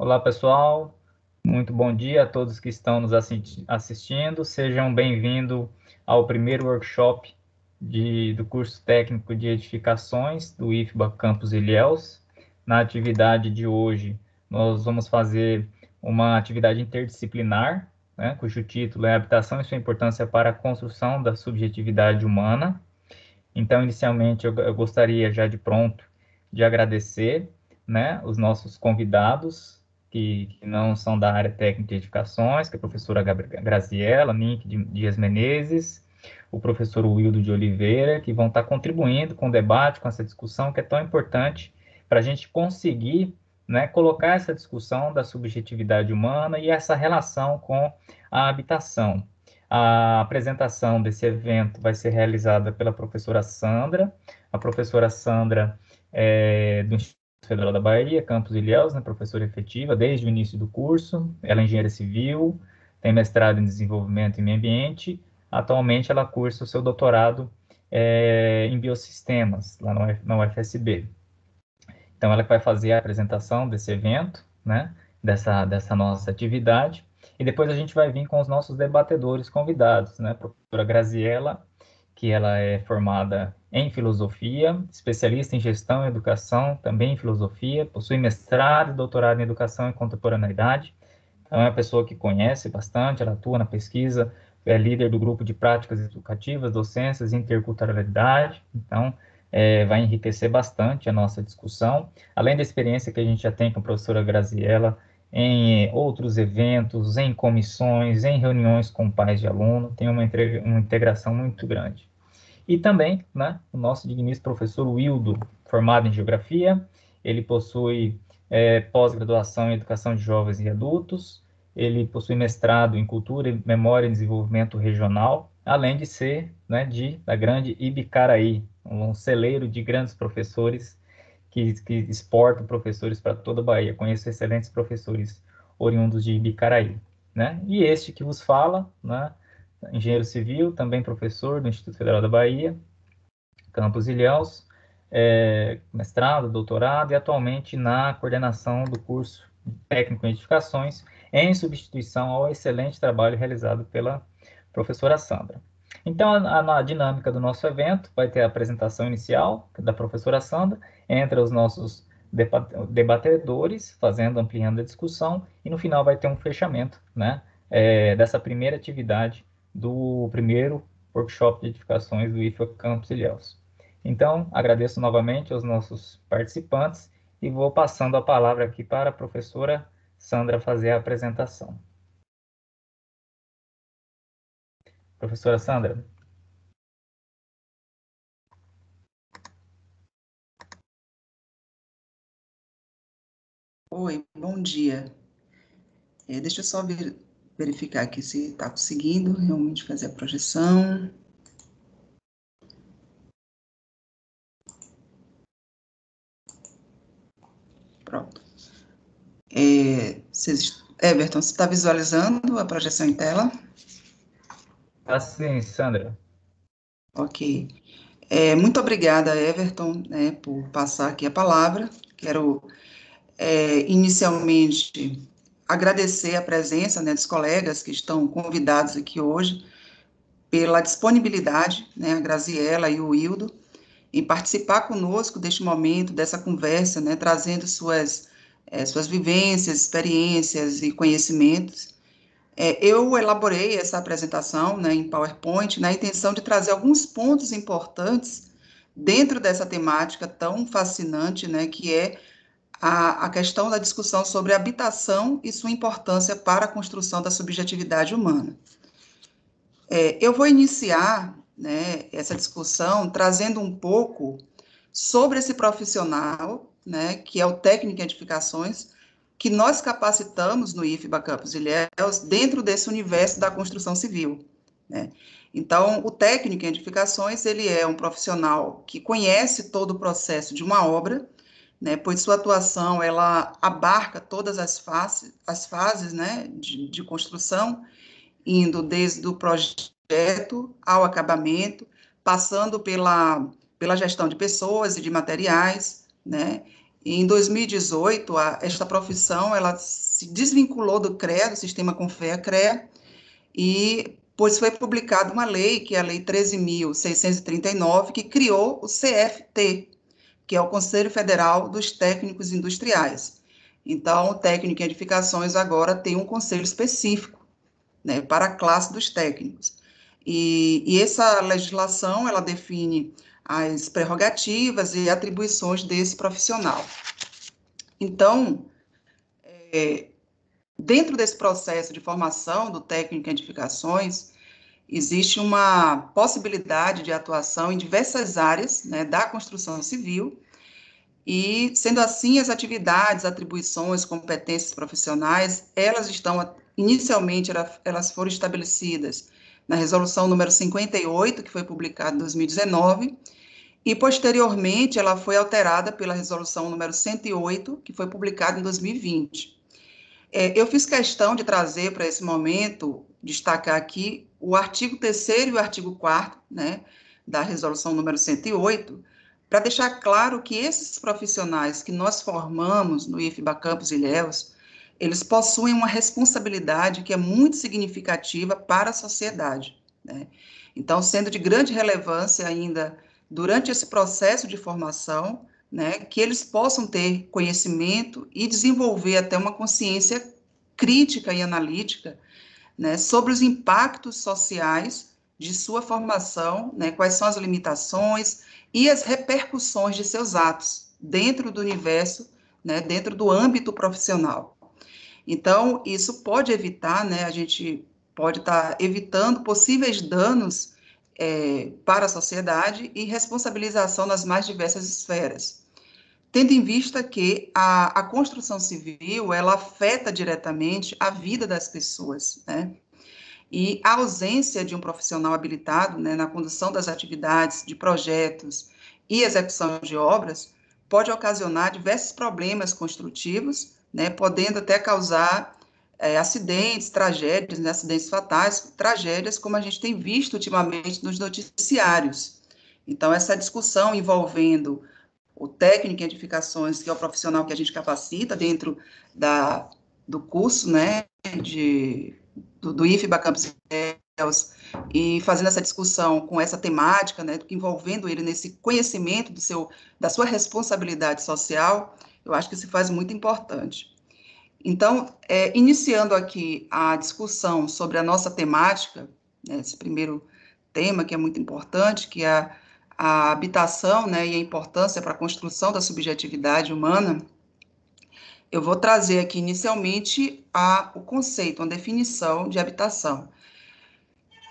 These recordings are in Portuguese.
Olá, pessoal. Muito bom dia a todos que estão nos assistindo. Sejam bem-vindos ao primeiro workshop do curso técnico de edificações do IFBA Campus Ilhéus. Na atividade de hoje, nós vamos fazer uma atividade interdisciplinar, né, cujo título é Habitação e sua importância para a construção da subjetividade humana. Então, inicialmente, eu gostaria já de pronto de agradecer, né, os nossos convidados, que não são da área técnica de edificações, que é a professora Graziela Nink Dias Menezes, o professor Wildo de Oliveira, que vão estar contribuindo com o debate, com essa discussão que é tão importante para a gente conseguir, né, colocar essa discussão da subjetividade humana e essa relação com a habitação. A apresentação desse evento vai ser realizada pela professora Sandra. A professora Sandra é do Instituto Federal da Bahia, Campus Ilhéus, né, professora efetiva desde o início do curso. Ela é engenheira civil, tem mestrado em desenvolvimento e meio ambiente. Atualmente, ela cursa o seu doutorado em biosistemas, lá na UFSB. Então, ela vai fazer a apresentação desse evento, né, dessa nossa atividade, e depois a gente vai vir com os nossos debatedores convidados, né, a professora Graziela, que ela é formada em filosofia, especialista em gestão e educação, também em filosofia, possui mestrado e doutorado em educação e contemporaneidade, então é uma pessoa que conhece bastante, ela atua na pesquisa, é líder do grupo de práticas educativas, docências e interculturalidade, então vai enriquecer bastante a nossa discussão, além da experiência que a gente já tem com a professora Graziella em outros eventos, em comissões, em reuniões com pais de aluno, tem uma integração muito grande. E também, né, o nosso digníssimo professor Wildo, formado em Geografia, ele possui pós-graduação em Educação de Jovens e Adultos, ele possui mestrado em Cultura, Memória e Desenvolvimento Regional, além de ser, né, da grande Ibicaraí, um celeiro de grandes professores que exportam professores para toda a Bahia. Conheço excelentes professores oriundos de Ibicaraí, né? E este que vos fala, né, engenheiro civil, também professor do Instituto Federal da Bahia, Campus Ilhéus, mestrado, doutorado e atualmente na coordenação do curso técnico em edificações, em substituição ao excelente trabalho realizado pela professora Sandra. Então, a dinâmica do nosso evento vai ter a apresentação inicial da professora Sandra, entre os nossos debatedores, ampliando a discussão, e no final vai ter um fechamento, né, dessa primeira atividade do primeiro workshop de edificações do IFA Campus Ilhéus. Então, agradeço novamente aos nossos participantes e vou passando a palavra aqui para a professora Sandra fazer a apresentação. Professora Sandra. Oi, bom dia. Deixa eu só verificar aqui se está conseguindo realmente fazer a projeção. Pronto. Everton, você está visualizando a projeção em tela? Assim, Sandra. Ok. Muito obrigada, Everton, né, por passar aqui a palavra. Quero, inicialmente, agradecer a presença, né, dos colegas que estão convidados aqui hoje, pela disponibilidade, né, a Graziela e o Wildo, em participar conosco deste momento, dessa conversa, né, trazendo suas vivências, experiências e conhecimentos. Eu elaborei essa apresentação, né, em PowerPoint, na intenção de trazer alguns pontos importantes dentro dessa temática tão fascinante, né, que é a questão da discussão sobre habitação e sua importância para a construção da subjetividade humana. Eu vou iniciar, né, essa discussão trazendo um pouco sobre esse profissional, né, que é o técnico em edificações, que nós capacitamos no IFBA Campus Ilhéus dentro desse universo da construção civil, né? Então, o técnico em edificações, ele é um profissional que conhece todo o processo de uma obra, né, pois sua atuação, ela abarca todas as fases, né, de construção, indo desde o projeto ao acabamento, passando pela gestão de pessoas e de materiais, né, E em 2018, esta profissão ela se desvinculou do CREA, do Sistema Confea-CREA, e pois foi publicada uma lei, que é a Lei 13.639, que criou o CFT, que é o Conselho Federal dos Técnicos Industriais. Então, o técnico em edificações agora tem um conselho específico, né, para a classe dos técnicos. E essa legislação, ela define as prerrogativas e atribuições desse profissional. Então, dentro desse processo de formação do técnico em edificações, existe uma possibilidade de atuação em diversas áreas, né, da construção civil, e, sendo assim, as atividades, atribuições, competências profissionais, elas estão, inicialmente, elas foram estabelecidas na resolução número 58, que foi publicada em 2019, e, posteriormente, ela foi alterada pela resolução número 108, que foi publicada em 2020. Eu fiz questão de trazer para esse momento, destacar aqui, o artigo 3º e o artigo 4º, né, da resolução número 108, para deixar claro que esses profissionais que nós formamos no IFBA Campos Ilhéus, eles possuem uma responsabilidade que é muito significativa para a sociedade, né? Então, sendo de grande relevância ainda durante esse processo de formação, né, que eles possam ter conhecimento e desenvolver até uma consciência crítica e analítica, né, sobre os impactos sociais de sua formação, né, quais são as limitações e as repercussões de seus atos dentro do universo, né, dentro do âmbito profissional. Então, isso pode evitar, né, a gente pode estar evitando possíveis danos para a sociedade e responsabilização nas mais diversas esferas, tendo em vista que a construção civil, ela afeta diretamente a vida das pessoas, né? E a ausência de um profissional habilitado, né, na condução das atividades, de projetos e execução de obras, pode ocasionar diversos problemas construtivos, né, podendo até causar acidentes, tragédias, né, acidentes fatais, tragédias, como a gente tem visto ultimamente nos noticiários. Então, essa discussão envolvendo o técnico em edificações, que é o profissional que a gente capacita dentro do curso, né, do IFBA Campus Ilhéus, e fazendo essa discussão com essa temática, né, envolvendo ele nesse conhecimento da sua responsabilidade social, eu acho que se faz muito importante. Então, iniciando aqui a discussão sobre a nossa temática, né, esse primeiro tema que é muito importante, que é a habitação, né, e a importância para a construção da subjetividade humana, eu vou trazer aqui inicialmente o conceito, uma definição de habitação.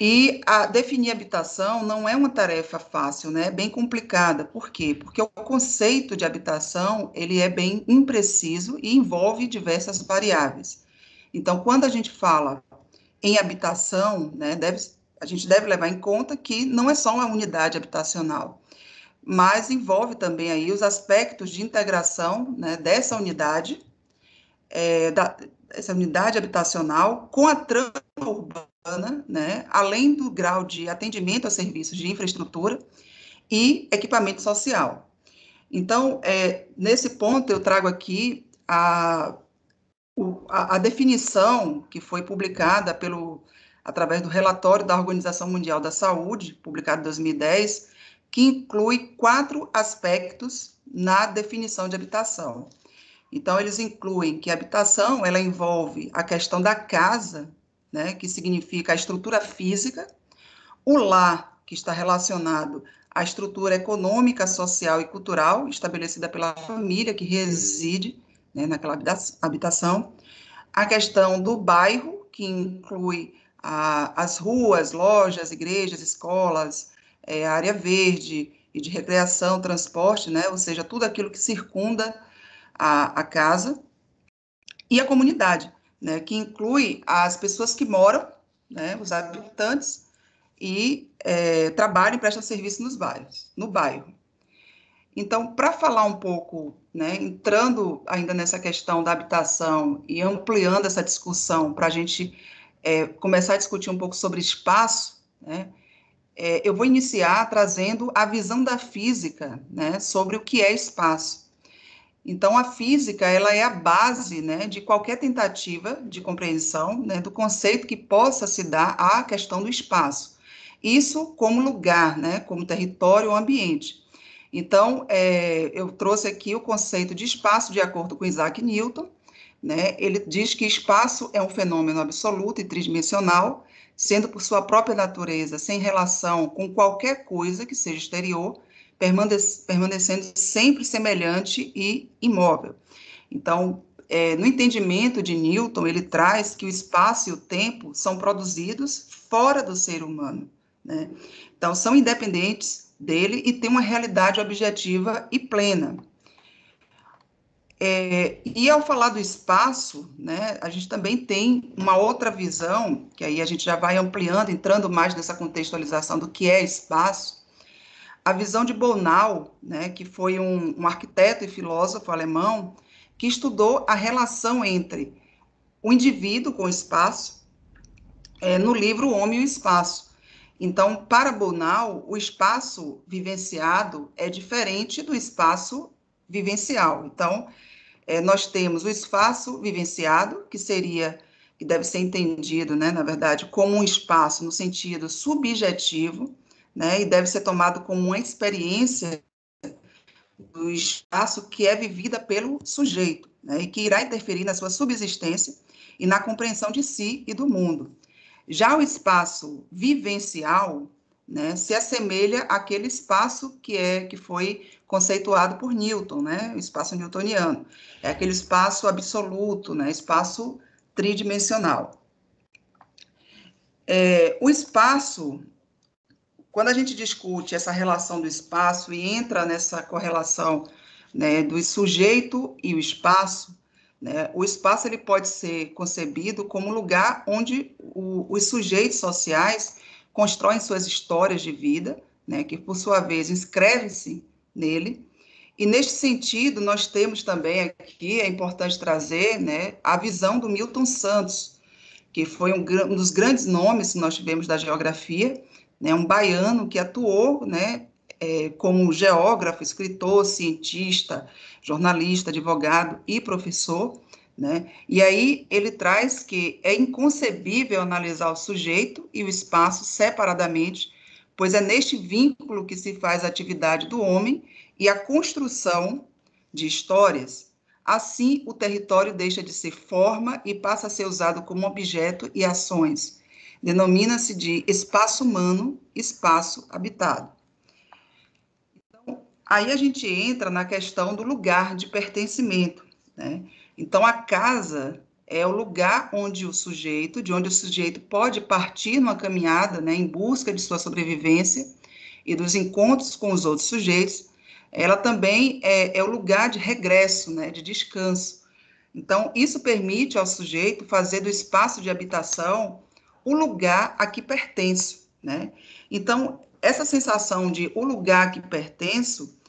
E definir habitação não é uma tarefa fácil, né? É bem complicada. Por quê? Porque o conceito de habitação, ele é bem impreciso e envolve diversas variáveis. Então, quando a gente fala em habitação, né, a gente deve levar em conta que não é só uma unidade habitacional, mas envolve também aí os aspectos de integração, né, dessa unidade, essa unidade habitacional com a trama urbana, né, além do grau de atendimento a serviços de infraestrutura e equipamento social. Então, nesse ponto, eu trago aqui a definição que foi publicada através do relatório da Organização Mundial da Saúde, publicado em 2010, que inclui 4 aspectos na definição de habitação. Então, eles incluem que a habitação, ela envolve a questão da casa, né, que significa a estrutura física, o lar, que está relacionado à estrutura econômica, social e cultural, estabelecida pela família que reside, né, naquela habitação, a questão do bairro, que inclui as ruas, lojas, igrejas, escolas, a área verde e de recreação, transporte, né, ou seja, tudo aquilo que circunda a casa, e a comunidade, né, que inclui as pessoas que moram, né, os habitantes, e trabalham e prestam serviço no bairro. Então, para falar um pouco, né, entrando ainda nessa questão da habitação e ampliando essa discussão para a gente começar a discutir um pouco sobre espaço, né, eu vou iniciar trazendo a visão da física, né, sobre o que é espaço. Então, a física, ela é a base, né, de qualquer tentativa de compreensão, né, do conceito que possa se dar à questão do espaço. Isso como lugar, né, como território ou ambiente. Então, eu trouxe aqui o conceito de espaço de acordo com Isaac Newton, né? Ele diz que espaço é um fenômeno absoluto e tridimensional, sendo por sua própria natureza sem relação com qualquer coisa que seja exterior, permanecendo sempre semelhante e imóvel. Então, no entendimento de Newton, ele traz que o espaço e o tempo são produzidos fora do ser humano, né? Então, são independentes dele e têm uma realidade objetiva e plena. E ao falar do espaço, né, a gente também tem uma outra visão, que aí a gente já vai ampliando, entrando mais nessa contextualização do que é espaço, a visão de Bonal, né, que foi um arquiteto e filósofo alemão, que estudou a relação entre o indivíduo com o espaço, no livro O Homem e o Espaço. Então, para Bonal, o espaço vivenciado é diferente do espaço vivencial. Então, nós temos o espaço vivenciado, que deve ser entendido, né, na verdade, como um espaço no sentido subjetivo, né, e deve ser tomado como uma experiência do espaço que é vivida pelo sujeito, né, e que irá interferir na sua subsistência e na compreensão de si e do mundo. Já o espaço vivencial, né, se assemelha àquele espaço que foi conceituado por Newton, né, o espaço newtoniano. É aquele espaço absoluto, né, espaço tridimensional. O espaço, quando a gente discute essa relação do espaço e entra nessa correlação, né, do sujeito e o espaço, né, o espaço ele pode ser concebido como lugar onde os sujeitos sociais constroem suas histórias de vida, né, que por sua vez inscreve-se nele. E neste sentido, nós temos também aqui, é importante trazer, né, a visão do Milton Santos, que foi um dos grandes nomes que nós tivemos da geografia, né, um baiano que atuou, né, como geógrafo, escritor, cientista, jornalista, advogado e professor, né? E aí ele traz que é inconcebível analisar o sujeito e o espaço separadamente, pois é neste vínculo que se faz a atividade do homem e a construção de histórias. Assim, o território deixa de ser forma e passa a ser usado como objeto e ações. Denomina-se de espaço humano, espaço habitado. Então, aí a gente entra na questão do lugar de pertencimento, né? Então, a casa é o lugar de onde o sujeito pode partir numa caminhada, né, em busca de sua sobrevivência e dos encontros com os outros sujeitos. Ela também é o lugar de regresso, né, de descanso. Então, isso permite ao sujeito fazer do espaço de habitação o lugar a que pertenço, né? Então, essa sensação de o lugar a que pertenço,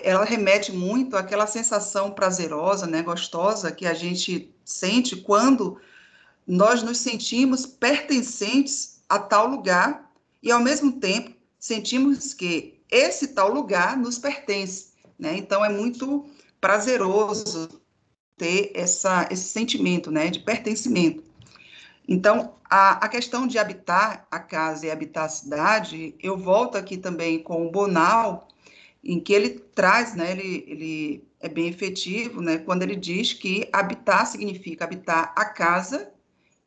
ela remete muito àquela sensação prazerosa, né, gostosa, que a gente sente quando nós nos sentimos pertencentes a tal lugar e, ao mesmo tempo, sentimos que esse tal lugar nos pertence, né? Então, é muito prazeroso ter esse sentimento, né, de pertencimento. Então, a questão de habitar a casa e habitar a cidade, eu volto aqui também com o Bonal, em que ele traz, né, ele é bem efetivo, né, quando ele diz que habitar significa habitar a casa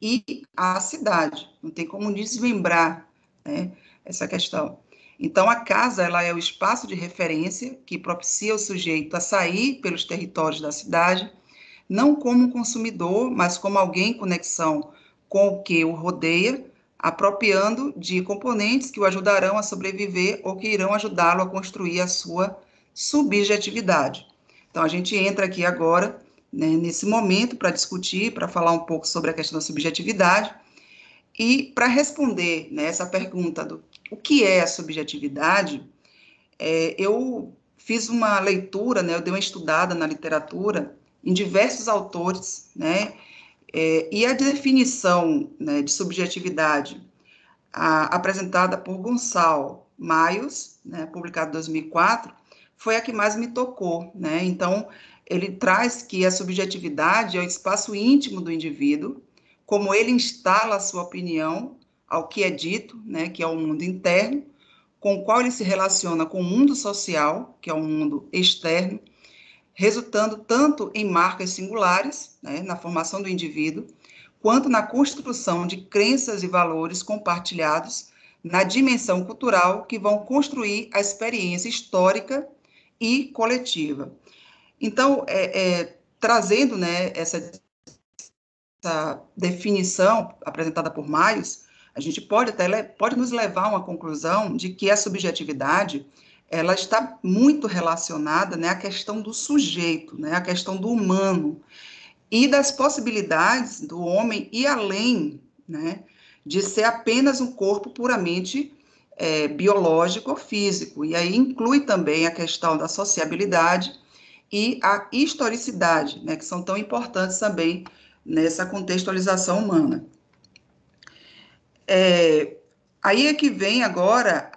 e a cidade. Não tem como desmembrar, né, essa questão. Então, a casa, ela é o espaço de referência que propicia o sujeito a sair pelos territórios da cidade, não como um consumidor, mas como alguém em conexão com o que o rodeia, apropriando de componentes que o ajudarão a sobreviver ou que irão ajudá-lo a construir a sua subjetividade. Então, a gente entra aqui agora, né, nesse momento, para discutir, para falar um pouco sobre a questão da subjetividade, e para responder, né, essa pergunta do o que é a subjetividade, eu fiz uma leitura, né, eu dei uma estudada na literatura, em diversos autores, né, e a definição, né, de subjetividade apresentada por Gonçalo Maios, né, publicado em 2004, foi a que mais me tocou, né? Então, ele traz que a subjetividade é o espaço íntimo do indivíduo, como ele instala a sua opinião ao que é dito, né, que é o mundo interno, com o qual ele se relaciona com o mundo social, que é o mundo externo, resultando tanto em marcas singulares, né, na formação do indivíduo, quanto na construção de crenças e valores compartilhados na dimensão cultural que vão construir a experiência histórica e coletiva. Então, trazendo, né, essa definição apresentada por Miles, a gente pode nos levar a uma conclusão de que a subjetividade ela está muito relacionada, né, à questão do sujeito, né, à questão do humano e das possibilidades do homem ir além, né, de ser apenas um corpo puramente biológico ou físico. E aí inclui também a questão da sociabilidade e a historicidade, né, que são tão importantes também nessa contextualização humana. Aí é que vem agora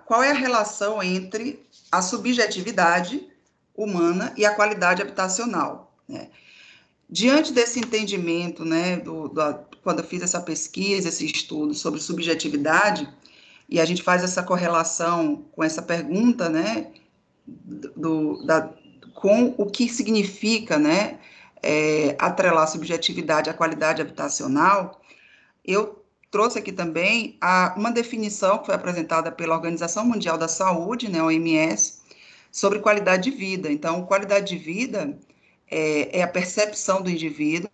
qual é a relação entre a subjetividade humana e a qualidade habitacional, né? Diante desse entendimento, né, quando eu fiz essa pesquisa, esse estudo sobre subjetividade, e a gente faz essa correlação com essa pergunta, né, com o que significa, né, atrelar a subjetividade à qualidade habitacional, eu trouxe aqui também uma definição que foi apresentada pela Organização Mundial da Saúde, né, OMS, sobre qualidade de vida. Então, qualidade de vida é a percepção do indivíduo,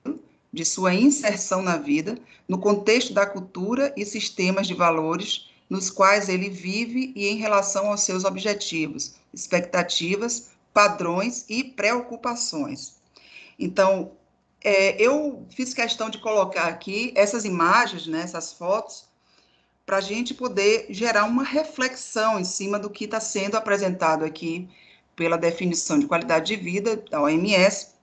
de sua inserção na vida, no contexto da cultura e sistemas de valores nos quais ele vive e em relação aos seus objetivos, expectativas, padrões e preocupações. Então, eu fiz questão de colocar aqui essas imagens, né, essas fotos, para a gente poder gerar uma reflexão em cima do que está sendo apresentado aqui pela definição de qualidade de vida da OMS,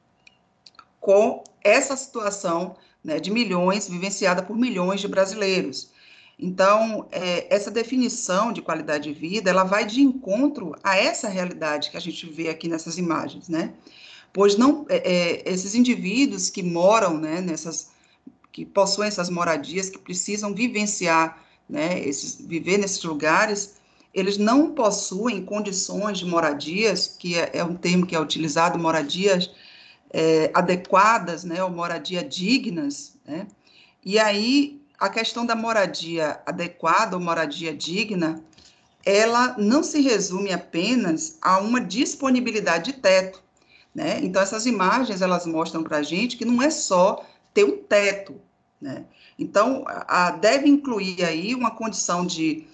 com essa situação, né, de milhões, vivenciada por milhões de brasileiros. Então, essa definição de qualidade de vida, ela vai de encontro a essa realidade que a gente vê aqui nessas imagens, né? Pois não, esses indivíduos que moram, né, que possuem essas moradias, que precisam vivenciar, né, viver nesses lugares, eles não possuem condições de moradias, que é um termo que é utilizado, moradias adequadas, né, ou moradia dignas, né? E aí a questão da moradia adequada ou moradia digna, ela não se resume apenas a uma disponibilidade de teto, né? Então essas imagens elas mostram para a gente que não é só ter um teto, né? Então deve incluir aí uma condição de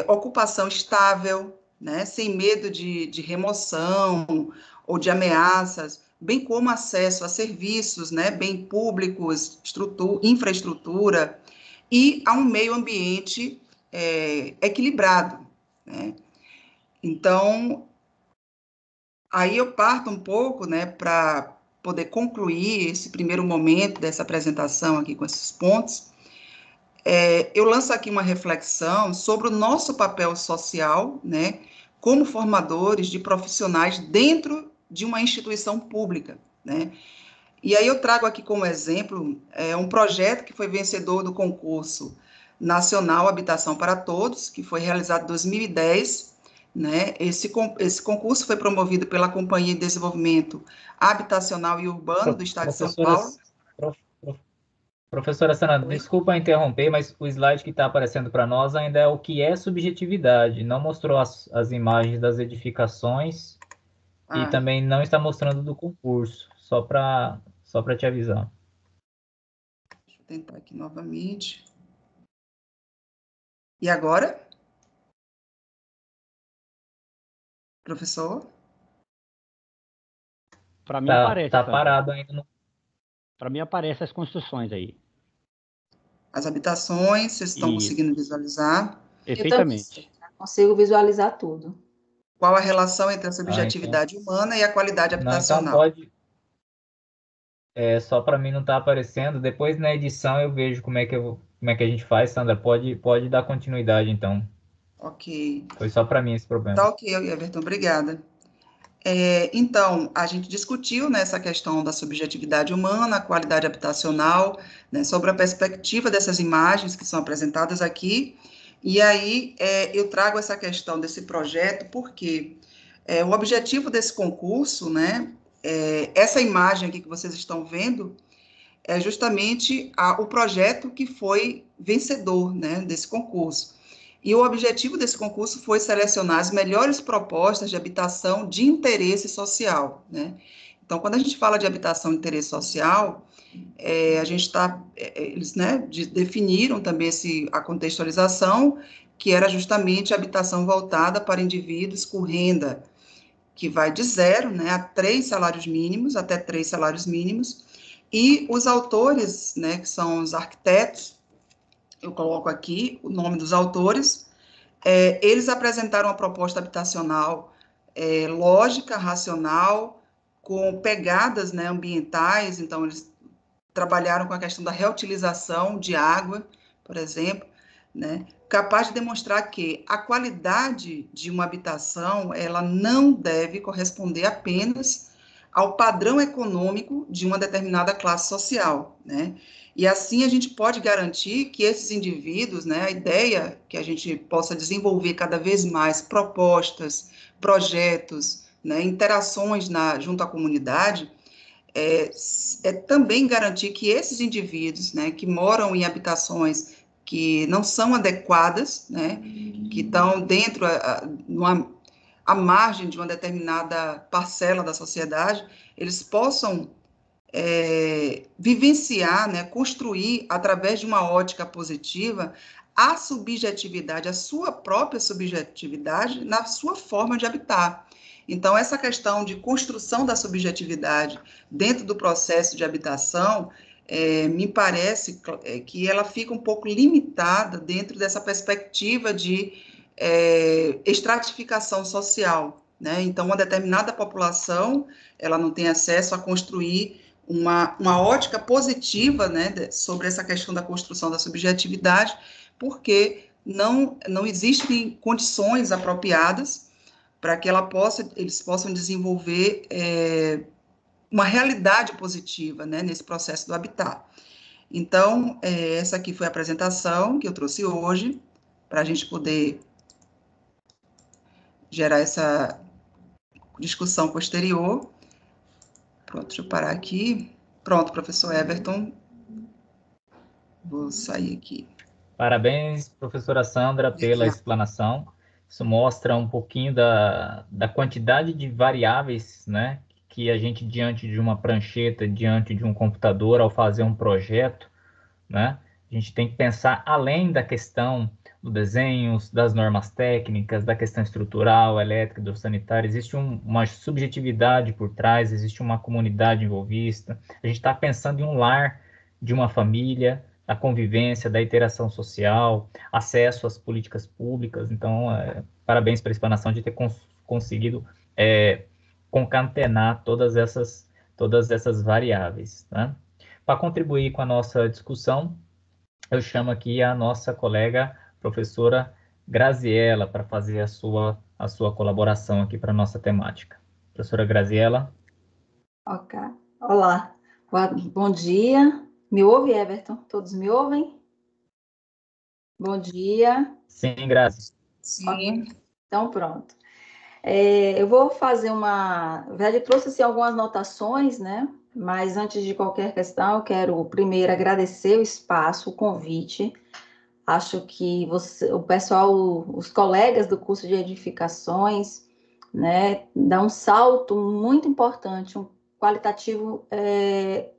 ocupação estável, né? Sem medo de remoção ou de ameaças, bem como acesso a serviços, né, bem públicos, infraestrutura, e a um meio ambiente equilibrado, né? Então, aí eu parto um pouco, né, para poder concluir esse primeiro momento dessa apresentação aqui com esses pontos. Eu lanço aqui uma reflexão sobre o nosso papel social, né, como formadores de profissionais dentro de uma instituição pública, né? E aí eu trago aqui como exemplo um projeto que foi vencedor do concurso Nacional Habitação para Todos, que foi realizado em 2010, né? Esse concurso foi promovido pela Companhia de Desenvolvimento Habitacional e Urbano do Estado de São Paulo. Professora Sandra, desculpa interromper, mas o slide que está aparecendo para nós ainda é o que é subjetividade, não mostrou as imagens das edificações e também não está mostrando do concurso, só para te avisar. Deixa eu tentar aqui novamente. E agora? Professor? Para mim aparece. Tá parado ainda. Para mim aparece as construções aí. As habitações, vocês estão conseguindo visualizar? Perfeitamente. Eu consigo visualizar tudo. Qual a relação entre a subjetividade humana e a qualidade habitacional? Não, então pode. Só para mim não está aparecendo. Depois na edição eu vejo como é que a gente faz, Sandra. Pode dar continuidade, então. Ok. Foi só para mim esse problema. Tá ok, Everton, obrigada. Então, a gente discutiu, né, essa questão da subjetividade humana, a qualidade habitacional, né, sobre a perspectiva dessas imagens que são apresentadas aqui, e aí eu trago essa questão desse projeto porque o objetivo desse concurso, né, essa imagem aqui que vocês estão vendo, é justamente o projeto que foi vencedor, né, desse concurso. E o objetivo desse concurso foi selecionar as melhores propostas de habitação de interesse social, né? Então, quando a gente fala de habitação de interesse social, a gente está, eles, né, definiram também a contextualização, que era justamente a habitação voltada para indivíduos com renda, que vai de 0, né, a 3 salários mínimos, até 3 salários mínimos, e os autores, né, que são os arquitetos, eu coloco aqui o nome dos autores, eles apresentaram uma proposta habitacional lógica, racional, com pegadas, né, ambientais, então eles trabalharam com a questão da reutilização de água, por exemplo, né, capaz de demonstrar que a qualidade de uma habitação, ela não deve corresponder apenas ao padrão econômico de uma determinada classe social, né? E assim a gente pode garantir que esses indivíduos, né, a ideia que a gente possa desenvolver cada vez mais propostas, projetos, né, interações junto à comunidade, também garantir que esses indivíduos, né, que moram em habitações que não são adequadas, né, que estão dentro, à margem de uma determinada parcela da sociedade, eles possam vivenciar, né, construir, através de uma ótica positiva, a subjetividade, a sua própria subjetividade na sua forma de habitar. Então, essa questão de construção da subjetividade dentro do processo de habitação, me parece que ela fica um pouco limitada dentro dessa perspectiva de estratificação social, né? Então, uma determinada população, ela não tem acesso a construir uma ótica positiva, né, sobre essa questão da construção da subjetividade, porque não existem condições apropriadas para que eles possam desenvolver uma realidade positiva, né, nesse processo do habitat. Então, essa aqui foi a apresentação que eu trouxe hoje, para a gente poder gerar essa discussão posterior. Pronto, deixa eu parar aqui. Pronto, professor Everton. Vou sair aqui. Parabéns, professora Sandra, pela explanação. Isso mostra um pouquinho da quantidade de variáveis, né, que a gente, diante de uma prancheta, diante de um computador, ao fazer um projeto, né, a gente tem que pensar além da questão do desenho, das normas técnicas, da questão estrutural, elétrica, do sanitário. Existe uma subjetividade por trás, existe uma comunidade envolvida. A gente está pensando em um lar de uma família, da convivência, da interação social, acesso às políticas públicas. Então, parabéns pela explanação de ter conseguido concatenar todas essas variáveis, né? Para contribuir com a nossa discussão, eu chamo aqui a nossa colega professora Graziela para fazer a sua colaboração aqui para a nossa temática. Professora Graziela. Ok. Olá. Bom dia. Me ouve, Everton? Todos me ouvem? Bom dia. Sim, Grazi. Sim. Então, pronto. Eu vou fazer já trouxe assim, algumas anotações, né? Mas antes de qualquer questão, eu quero primeiro agradecer o espaço, o convite. Acho que o pessoal, os colegas do curso de edificações, né, dá um salto muito importante, um qualitativo,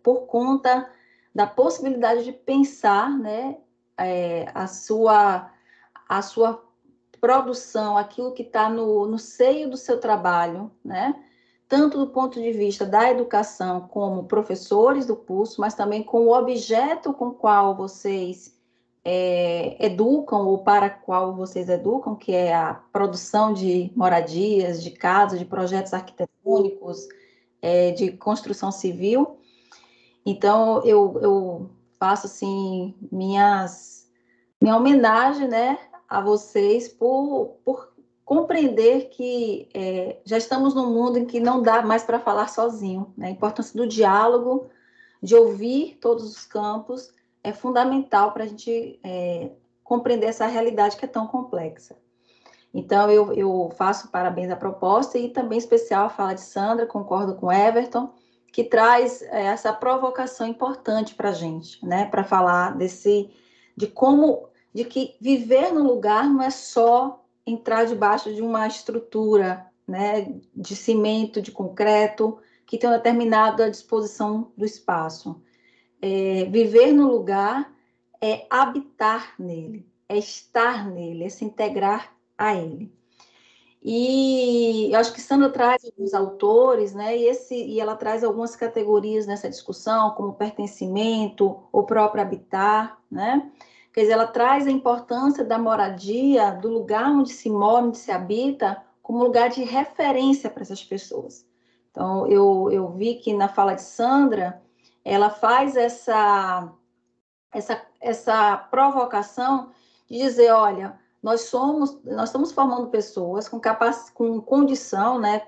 por conta da possibilidade de pensar, né, a sua produção, aquilo que está no seio do seu trabalho, né, tanto do ponto de vista da educação como professores do curso, mas também com o objeto com o qual vocês educam ou para qual vocês educam, que é a produção de moradias, de casas, de projetos arquitetônicos, de construção civil. Então, eu faço, assim, minha homenagem, né, a vocês por compreender que já estamos num mundo em que não dá mais para falar sozinho, né? A importância do diálogo, de ouvir todos os campos, é fundamental para a gente compreender essa realidade que é tão complexa. Então, eu faço parabéns à proposta e também especial a fala de Sandra, concordo com Everton, que traz essa provocação importante para a gente, né? Para falar de que viver no lugar não é só entrar debaixo de uma estrutura, né, de cimento, de concreto, que tem uma determinada disposição do espaço. Viver no lugar é habitar nele, é estar nele, é se integrar a ele. E eu acho que Sandra traz alguns autores, né, e ela traz algumas categorias nessa discussão, como pertencimento, o próprio habitar, né? Quer dizer, ela traz a importância da moradia, do lugar onde se mora, onde se habita, como lugar de referência para essas pessoas. Então, eu vi que na fala de Sandra, ela faz essa provocação de dizer, olha, nós estamos formando pessoas com condição, né,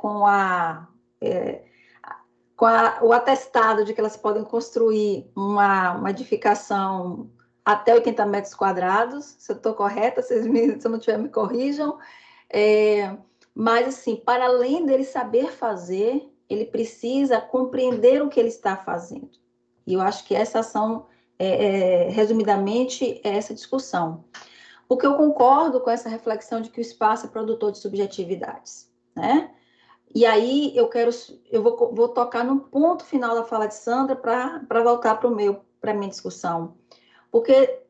o atestado de que elas podem construir uma edificação até 80 metros quadrados, se eu estou correta, se eu não tiver, me corrijam. Mas, assim, para além dele saber fazer, ele precisa compreender o que ele está fazendo. E eu acho que essa ação, resumidamente, é essa discussão. Porque eu concordo com essa reflexão de que o espaço é produtor de subjetividades, né? E aí eu vou tocar no ponto final da fala de Sandra para voltar para a minha discussão. Porque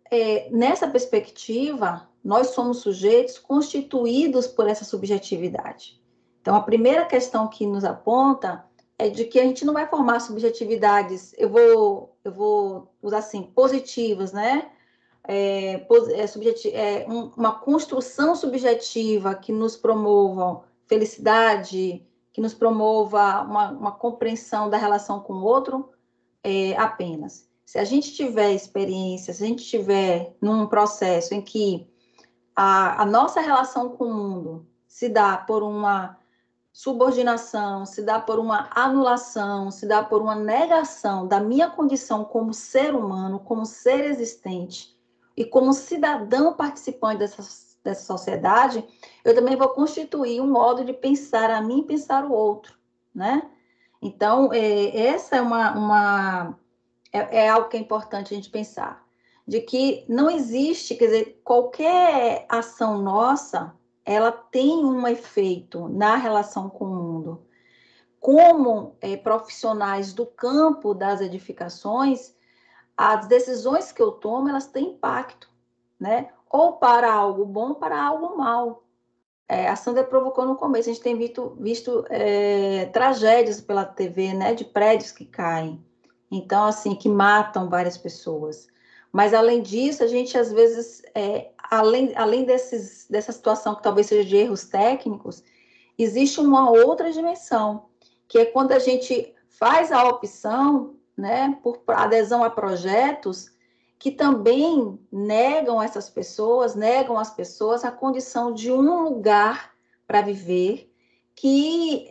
nessa perspectiva, nós somos sujeitos constituídos por essa subjetividade. Então, a primeira questão que nos aponta é de que a gente não vai formar subjetividades, eu vou usar assim, positivas, né? Uma construção subjetiva que nos promova felicidade, que nos promova uma compreensão da relação com o outro, apenas. Se a gente tiver experiência, se a gente estiver num processo em que a nossa relação com o mundo se dá por uma subordinação, se dá por uma anulação, se dá por uma negação da minha condição como ser humano, como ser existente e como cidadão participante dessa sociedade, eu também vou constituir um modo de pensar a mim e pensar o outro, né? Então, essa é algo que é importante a gente pensar, de que não existe, quer dizer, qualquer ação nossa, ela tem um efeito na relação com o mundo. Como profissionais do campo das edificações, as decisões que eu tomo, elas têm impacto, né? Ou para algo bom, para algo mal. A Sandra provocou no começo, a gente tem visto tragédias pela TV, né? De prédios que caem. Então, assim, que matam várias pessoas. Mas, além disso, a gente, às vezes, além dessa situação que talvez seja de erros técnicos, existe uma outra dimensão, que é quando a gente faz a opção, né, por adesão a projetos que também negam as pessoas a condição de um lugar para viver que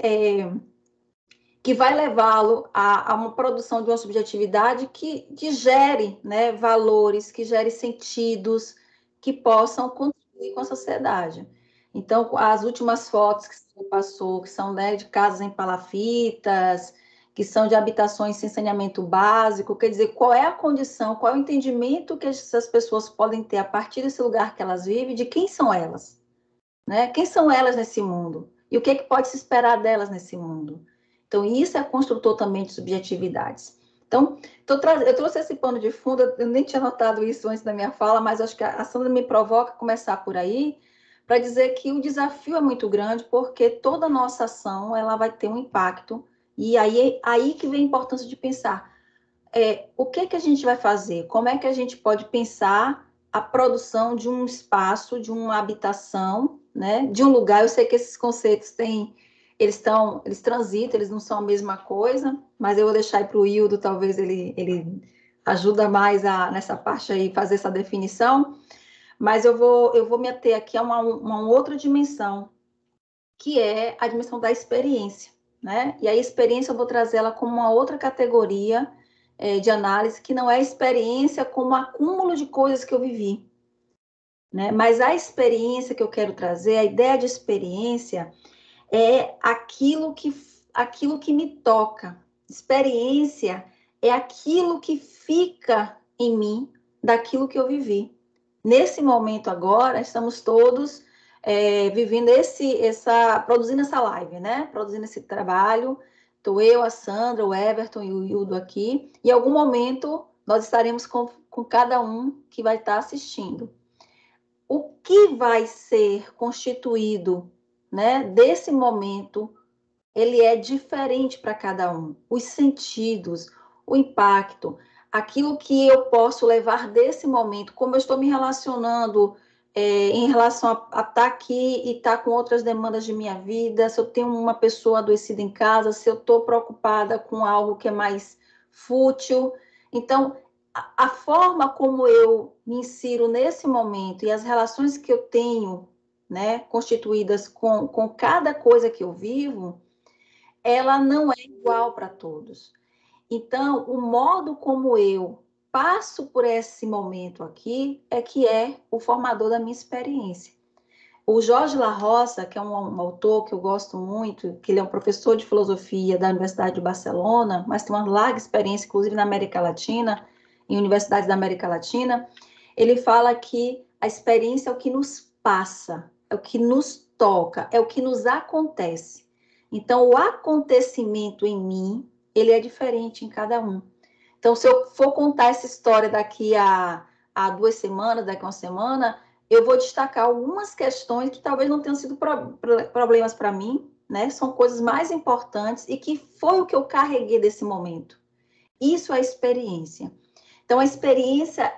vai levá-lo a uma produção de uma subjetividade que gere, né, valores, que gere sentidos, que possam contribuir com a sociedade. Então, as últimas fotos que você passou, que são, né, de casas em palafitas, que são de habitações sem saneamento básico, quer dizer, qual é a condição, qual é o entendimento que essas pessoas podem ter a partir desse lugar que elas vivem, de quem são elas, né? Quem são elas nesse mundo? E o que pode se esperar delas nesse mundo? Então, isso é construtor também de subjetividades. Então, eu trouxe esse pano de fundo, eu nem tinha notado isso antes da minha fala, mas acho que a Sandra me provoca a começar por aí, para dizer que o desafio é muito grande, porque toda a nossa ação ela vai ter um impacto, e aí que vem a importância de pensar o que a gente vai fazer, como é que a gente pode pensar a produção de um espaço, de uma habitação, né, de um lugar. Eu sei que esses conceitos eles transitam, eles não são a mesma coisa, mas eu vou deixar aí para o Hildo, talvez ele ajuda mais nessa parte aí, fazer essa definição, mas eu vou me ater aqui a uma outra dimensão, que é a dimensão da experiência, né? E a experiência eu vou trazer ela como uma outra categoria de análise, que não é experiência como acúmulo de coisas que eu vivi, né? Mas a experiência que eu quero trazer, a ideia de experiência, é aquilo que me toca. Experiência é aquilo que fica em mim daquilo que eu vivi. Nesse momento agora, estamos todos vivendo produzindo essa live, né? Produzindo esse trabalho. Estou eu, a Sandra, o Everton e o Hildo aqui. E em algum momento nós estaremos com cada um que vai estar assistindo. O que vai ser constituído, né, desse momento, ele é diferente para cada um. Os sentidos, o impacto, aquilo que eu posso levar desse momento, como eu estou me relacionando em relação a estar aqui e estar com outras demandas de minha vida, se eu tenho uma pessoa adoecida em casa, se eu estou preocupada com algo que é mais fútil. Então, a forma como eu me insiro nesse momento e as relações que eu tenho, né, constituídas com cada coisa que eu vivo, ela não é igual para todos. Então, o modo como eu passo por esse momento aqui é que é o formador da minha experiência. O Jorge La Roça, que é um autor que eu gosto muito, que ele é um professor de filosofia da Universidade de Barcelona, mas tem uma larga experiência, inclusive na América Latina, em universidades da América Latina, ele fala que a experiência é o que nos passa, é o que nos toca, é o que nos acontece. Então, o acontecimento em mim, ele é diferente em cada um. Então, se eu for contar essa história daqui a 2 semanas, daqui a uma semana, eu vou destacar algumas questões que talvez não tenham sido problemas para mim, né? São coisas mais importantes e que foi o que eu carreguei desse momento. Isso é experiência. Então, a experiência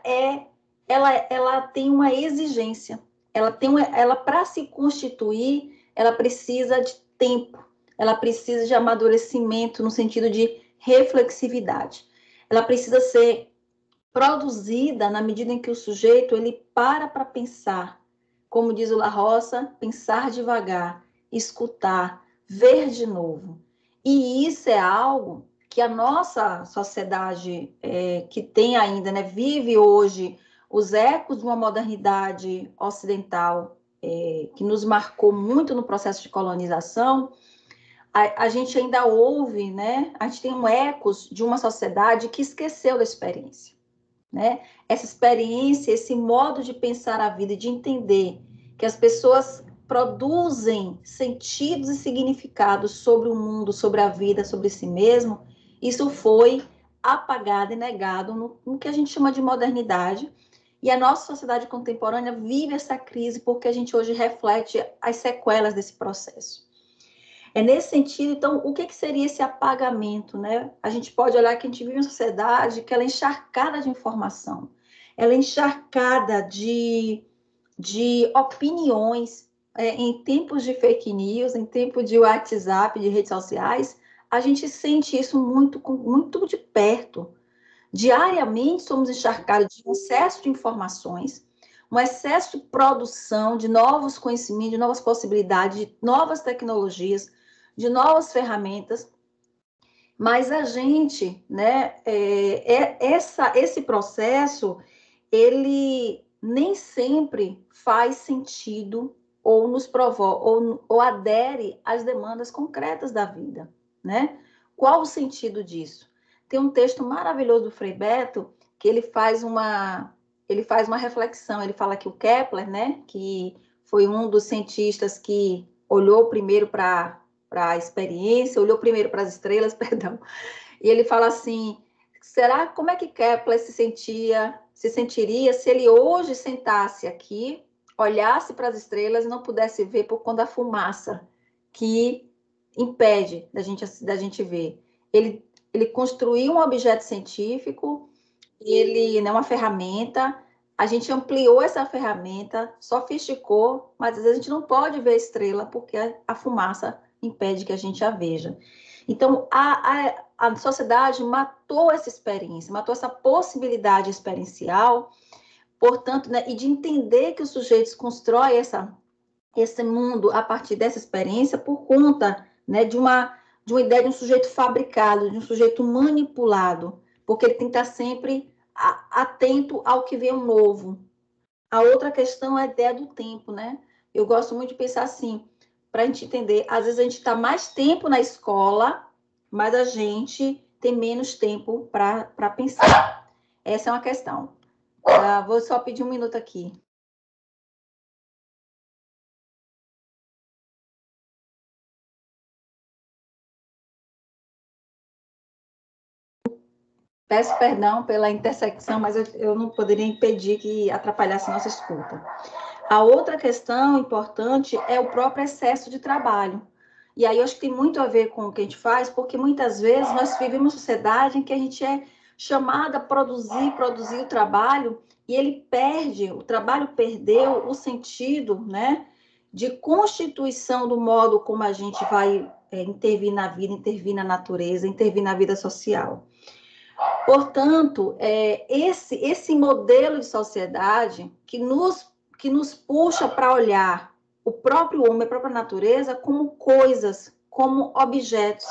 ela tem uma exigência. Ela para se constituir, ela precisa de tempo. Ela precisa de amadurecimento no sentido de reflexividade. Ela precisa ser produzida na medida em que o sujeito ele para pensar, como diz o La Roça, pensar devagar, escutar, ver de novo. E isso é algo que a nossa sociedade que tem ainda, né, vive hoje os ecos de uma modernidade ocidental que nos marcou muito no processo de colonização. A gente ainda ouve, né? A gente tem ecos de uma sociedade que esqueceu da experiência, né? Essa experiência, esse modo de pensar a vida, de entender que as pessoas produzem sentidos e significados sobre o mundo, sobre a vida, sobre si mesmo, isso foi apagado e negado no que a gente chama de modernidade. E a nossa sociedade contemporânea vive essa crise porque a gente hoje reflete as sequelas desse processo. É nesse sentido, então, o que seria esse apagamento, né? A gente pode olhar que a gente vive uma sociedade que ela é encharcada de informação, ela é encharcada de opiniões. Em tempos de fake news, em tempo de WhatsApp, de redes sociais, a gente sente isso muito, muito de perto. Diariamente somos encharcados de um excesso de informações, um excesso de produção de novos conhecimentos, de novas possibilidades, de novas tecnologias, de novas ferramentas, mas a gente, né, esse processo, ele nem sempre faz sentido ou nos provoca, ou adere às demandas concretas da vida, né? Qual o sentido disso? Tem um texto maravilhoso do Frei Beto que ele faz uma reflexão. Ele fala que o Kepler, né, que foi um dos cientistas que olhou primeiro para a experiência, olhou primeiro para as estrelas, perdão, e ele fala assim, como é que Kepler se sentiria se ele hoje sentasse aqui, olhasse para as estrelas e não pudesse ver por conta da fumaça que impede da gente ver. Ele construiu um objeto científico, né, uma ferramenta, a gente ampliou essa ferramenta, sofisticou, mas às vezes a gente não pode ver a estrela porque a fumaça impede que a gente a veja. Então, a sociedade matou essa experiência, matou essa possibilidade experiencial, portanto, né, e de entender que os sujeitos constroem esse mundo a partir dessa experiência por conta, né, de uma ideia de um sujeito fabricado, de um sujeito manipulado, porque ele tem que estar sempre atento ao que vem novo. A outra questão é a ideia do tempo, né? Eu gosto muito de pensar assim, para a gente entender, às vezes a gente está mais tempo na escola, mas a gente tem menos tempo para pensar. Essa é uma questão. Vou só pedir um minuto aqui. Peço perdão pela intersecção, mas eu não poderia impedir que atrapalhasse nossa escuta. A outra questão importante é o próprio excesso de trabalho. E aí eu acho que tem muito a ver com o que a gente faz, porque muitas vezes nós vivemos uma sociedade em que a gente é chamada a produzir o trabalho, e o trabalho perdeu o sentido, né, de constituição do modo como a gente vai intervir na vida, intervir na natureza, intervir na vida social. Portanto, esse modelo de sociedade que nos puxa para olhar o próprio homem, a própria natureza, como coisas, como objetos.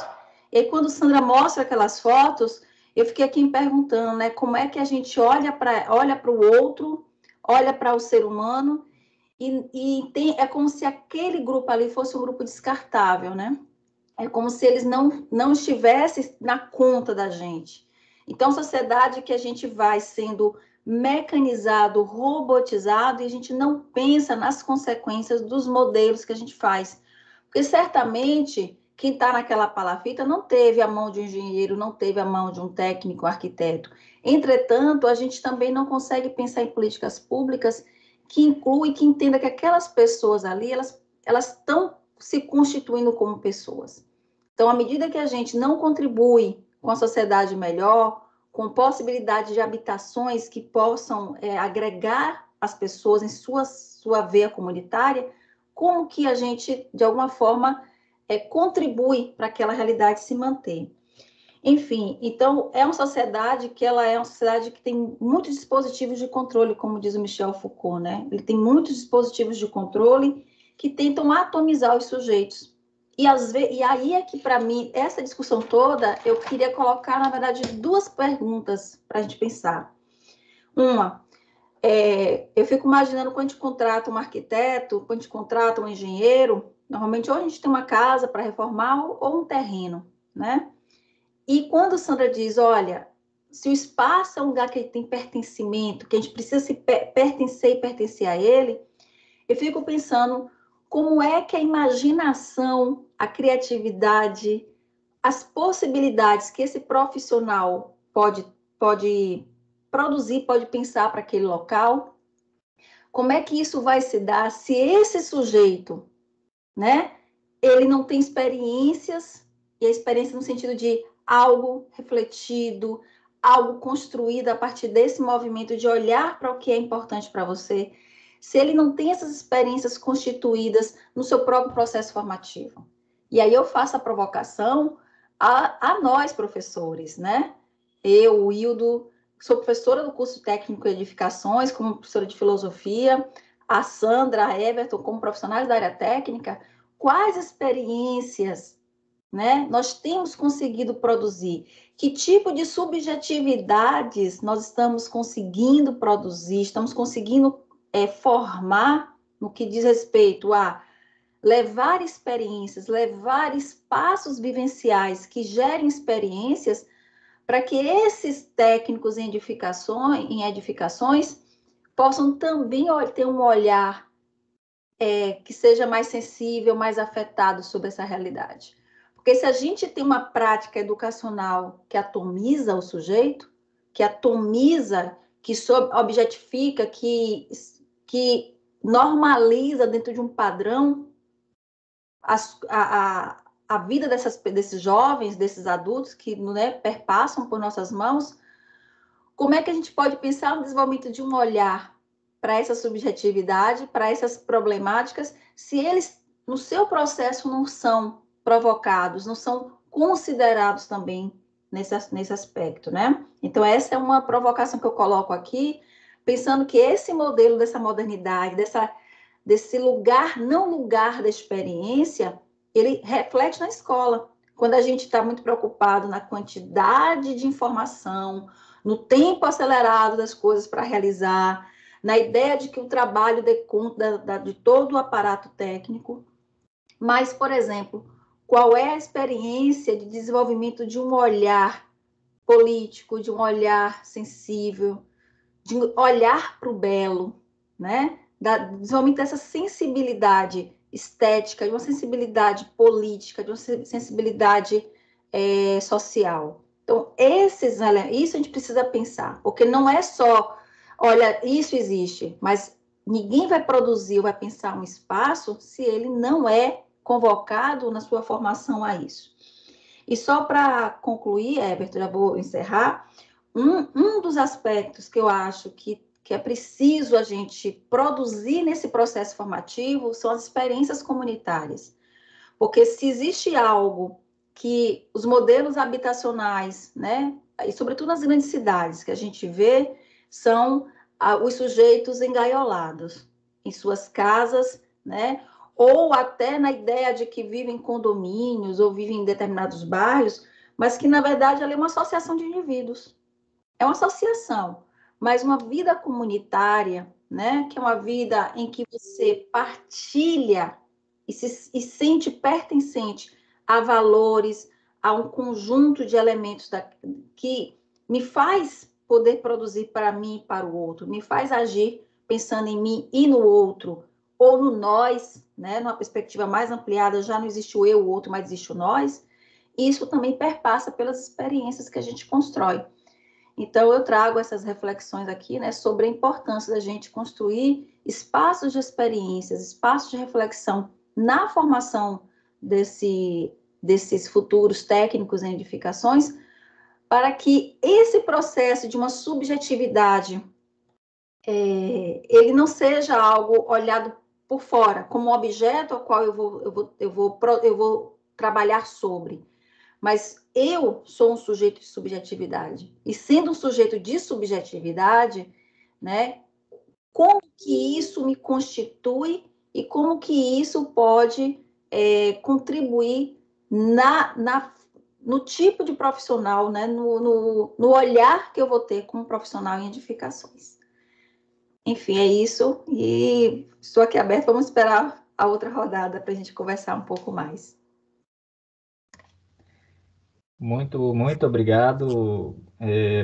E aí, quando Sandra mostra aquelas fotos, eu fiquei aqui me perguntando, né, como é que a gente olha para o outro, olha para o ser humano, é como se aquele grupo ali fosse um grupo descartável, né? É como se eles não estivessem na conta da gente. Então, sociedade que a gente vai sendo mecanizado, robotizado, e a gente não pensa nas consequências dos modelos que a gente faz. Porque, certamente, quem está naquela palafita não teve a mão de um engenheiro, não teve a mão de um técnico, um arquiteto. Entretanto, a gente também não consegue pensar em políticas públicas que incluem, que entenda que aquelas pessoas ali, elas estão se constituindo como pessoas. Então, à medida que a gente não contribui com a sociedade melhor, com possibilidade de habitações que possam agregar as pessoas em sua veia comunitária, como que a gente, de alguma forma, contribui para aquela realidade se manter. Enfim, então, é uma sociedade que tem muitos dispositivos de controle, como diz o Michel Foucault, né? Ele tem muitos dispositivos de controle que tentam atomizar os sujeitos. E aí é que, para mim, essa discussão toda, eu queria colocar, na verdade, duas perguntas para a gente pensar. Uma, eu fico imaginando quando a gente contrata um arquiteto, quando a gente contrata um engenheiro, normalmente ou a gente tem uma casa para reformar ou um terreno, né? E quando Sandra diz, olha, se o espaço é um lugar que tem pertencimento, que a gente precisa se pertencer e pertencer a ele, eu fico pensando como é que a imaginação, a criatividade, as possibilidades que esse profissional pode produzir, pode pensar para aquele local, como é que isso vai se dar se esse sujeito, né, ele não tem experiências, e a experiência no sentido de algo refletido, algo construído a partir desse movimento de olhar para o que é importante para você, se ele não tem essas experiências constituídas no seu próprio processo formativo. E aí eu faço a provocação a nós, professores, né? Eu, o Hildo, sou professora do curso técnico de edificações, como professora de filosofia, a Sandra, a Everton, como profissionais da área técnica. Quais experiências, né, nós temos conseguido produzir? Que tipo de subjetividades nós estamos conseguindo produzir? Estamos conseguindo formar no que diz respeito a levar experiências, levar espaços vivenciais que gerem experiências para que esses técnicos em edificações possam também ter um olhar que seja mais sensível, mais afetado sobre essa realidade. Porque se a gente tem uma prática educacional que atomiza o sujeito, que atomiza, que objetifica, que normaliza dentro de um padrão a vida desses jovens, desses adultos que, né, perpassam por nossas mãos, como é que a gente pode pensar no desenvolvimento de um olhar para essa subjetividade, para essas problemáticas, se eles, no seu processo, não são provocados, não são considerados também nesse aspecto, né? Então, essa é uma provocação que eu coloco aqui, pensando que esse modelo dessa modernidade, desse lugar, não lugar da experiência, ele reflete na escola. Quando a gente está muito preocupado na quantidade de informação, no tempo acelerado das coisas para realizar, na ideia de que o trabalho dê conta de todo o aparato técnico. Mas, por exemplo, qual é a experiência de desenvolvimento de um olhar político, de um olhar sensível, de olhar para o belo, né? Desenvolvimento dessa sensibilidade estética, de uma sensibilidade política, de uma sensibilidade social. Então, isso a gente precisa pensar, porque não é só, olha, isso existe, mas ninguém vai produzir ou vai pensar um espaço se ele não é convocado na sua formação a isso. E só para concluir, Everton, já vou encerrar, um dos aspectos que eu acho que é preciso a gente produzir nesse processo formativo são as experiências comunitárias. Porque se existe algo que os modelos habitacionais, né, e sobretudo nas grandes cidades que a gente vê, são os sujeitos engaiolados em suas casas, né, ou até na ideia de que vivem em condomínios ou vivem em determinados bairros, mas que, na verdade, ela é uma associação de indivíduos. É uma associação, mas uma vida comunitária, né, que é uma vida em que você partilha e sente pertencente a valores, a um conjunto de elementos que me faz poder produzir para mim e para o outro, me faz agir pensando em mim e no outro, ou no nós, né, numa perspectiva mais ampliada, já não existe o eu, o outro, mas existe o nós. Isso também perpassa pelas experiências que a gente constrói. Então, eu trago essas reflexões aqui, né, sobre a importância da gente construir espaços de experiências, espaços de reflexão na formação desses futuros técnicos em edificações, para que esse processo de uma subjetividade, ele não seja algo olhado por fora, como um objeto ao qual eu vou trabalhar sobre. Mas eu sou um sujeito de subjetividade. E sendo um sujeito de subjetividade, né, como que isso me constitui e como que isso pode contribuir no tipo de profissional, né, no olhar que eu vou ter como profissional em edificações. Enfim, é isso. E estou aqui aberta. Vamos esperar a outra rodada para a gente conversar um pouco mais. Muito, muito obrigado,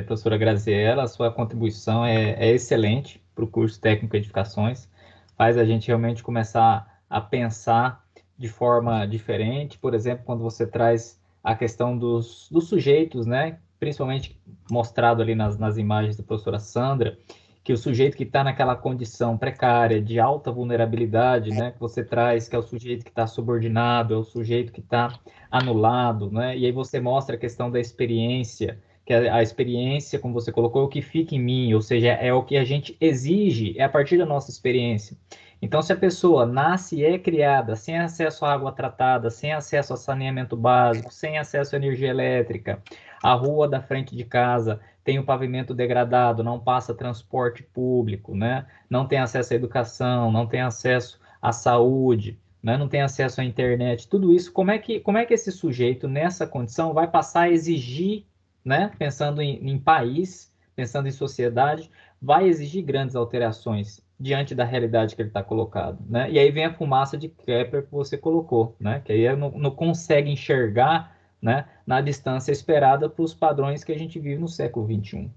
professora Graziela. A sua contribuição é excelente para o curso técnico de edificações. Faz a gente realmente começar a pensar de forma diferente. Por exemplo, quando você traz a questão dos sujeitos, né? Principalmente mostrado ali nas imagens da professora Sandra, que o sujeito que está naquela condição precária, de alta vulnerabilidade, né? Que você traz, que é o sujeito que está subordinado, é o sujeito que está anulado, né? E aí você mostra a questão da experiência, que a experiência, como você colocou, é o que fica em mim, ou seja, é o que a gente exige, é a partir da nossa experiência. Então, se a pessoa nasce e é criada sem acesso à água tratada, sem acesso a saneamento básico, sem acesso à energia elétrica, a rua da frente de casa tem o pavimento degradado, não passa transporte público, né? Não tem acesso à educação, não tem acesso à saúde, né? Não tem acesso à internet, tudo isso, como é que esse sujeito, nessa condição, vai passar a exigir, né? Pensando em país, pensando em sociedade, vai exigir grandes alterações diante da realidade que ele está colocado, né? E aí vem a fumaça de Kepler que você colocou, né? Que aí não consegue enxergar, né, na distância esperada para os padrões que a gente vive no século XXI.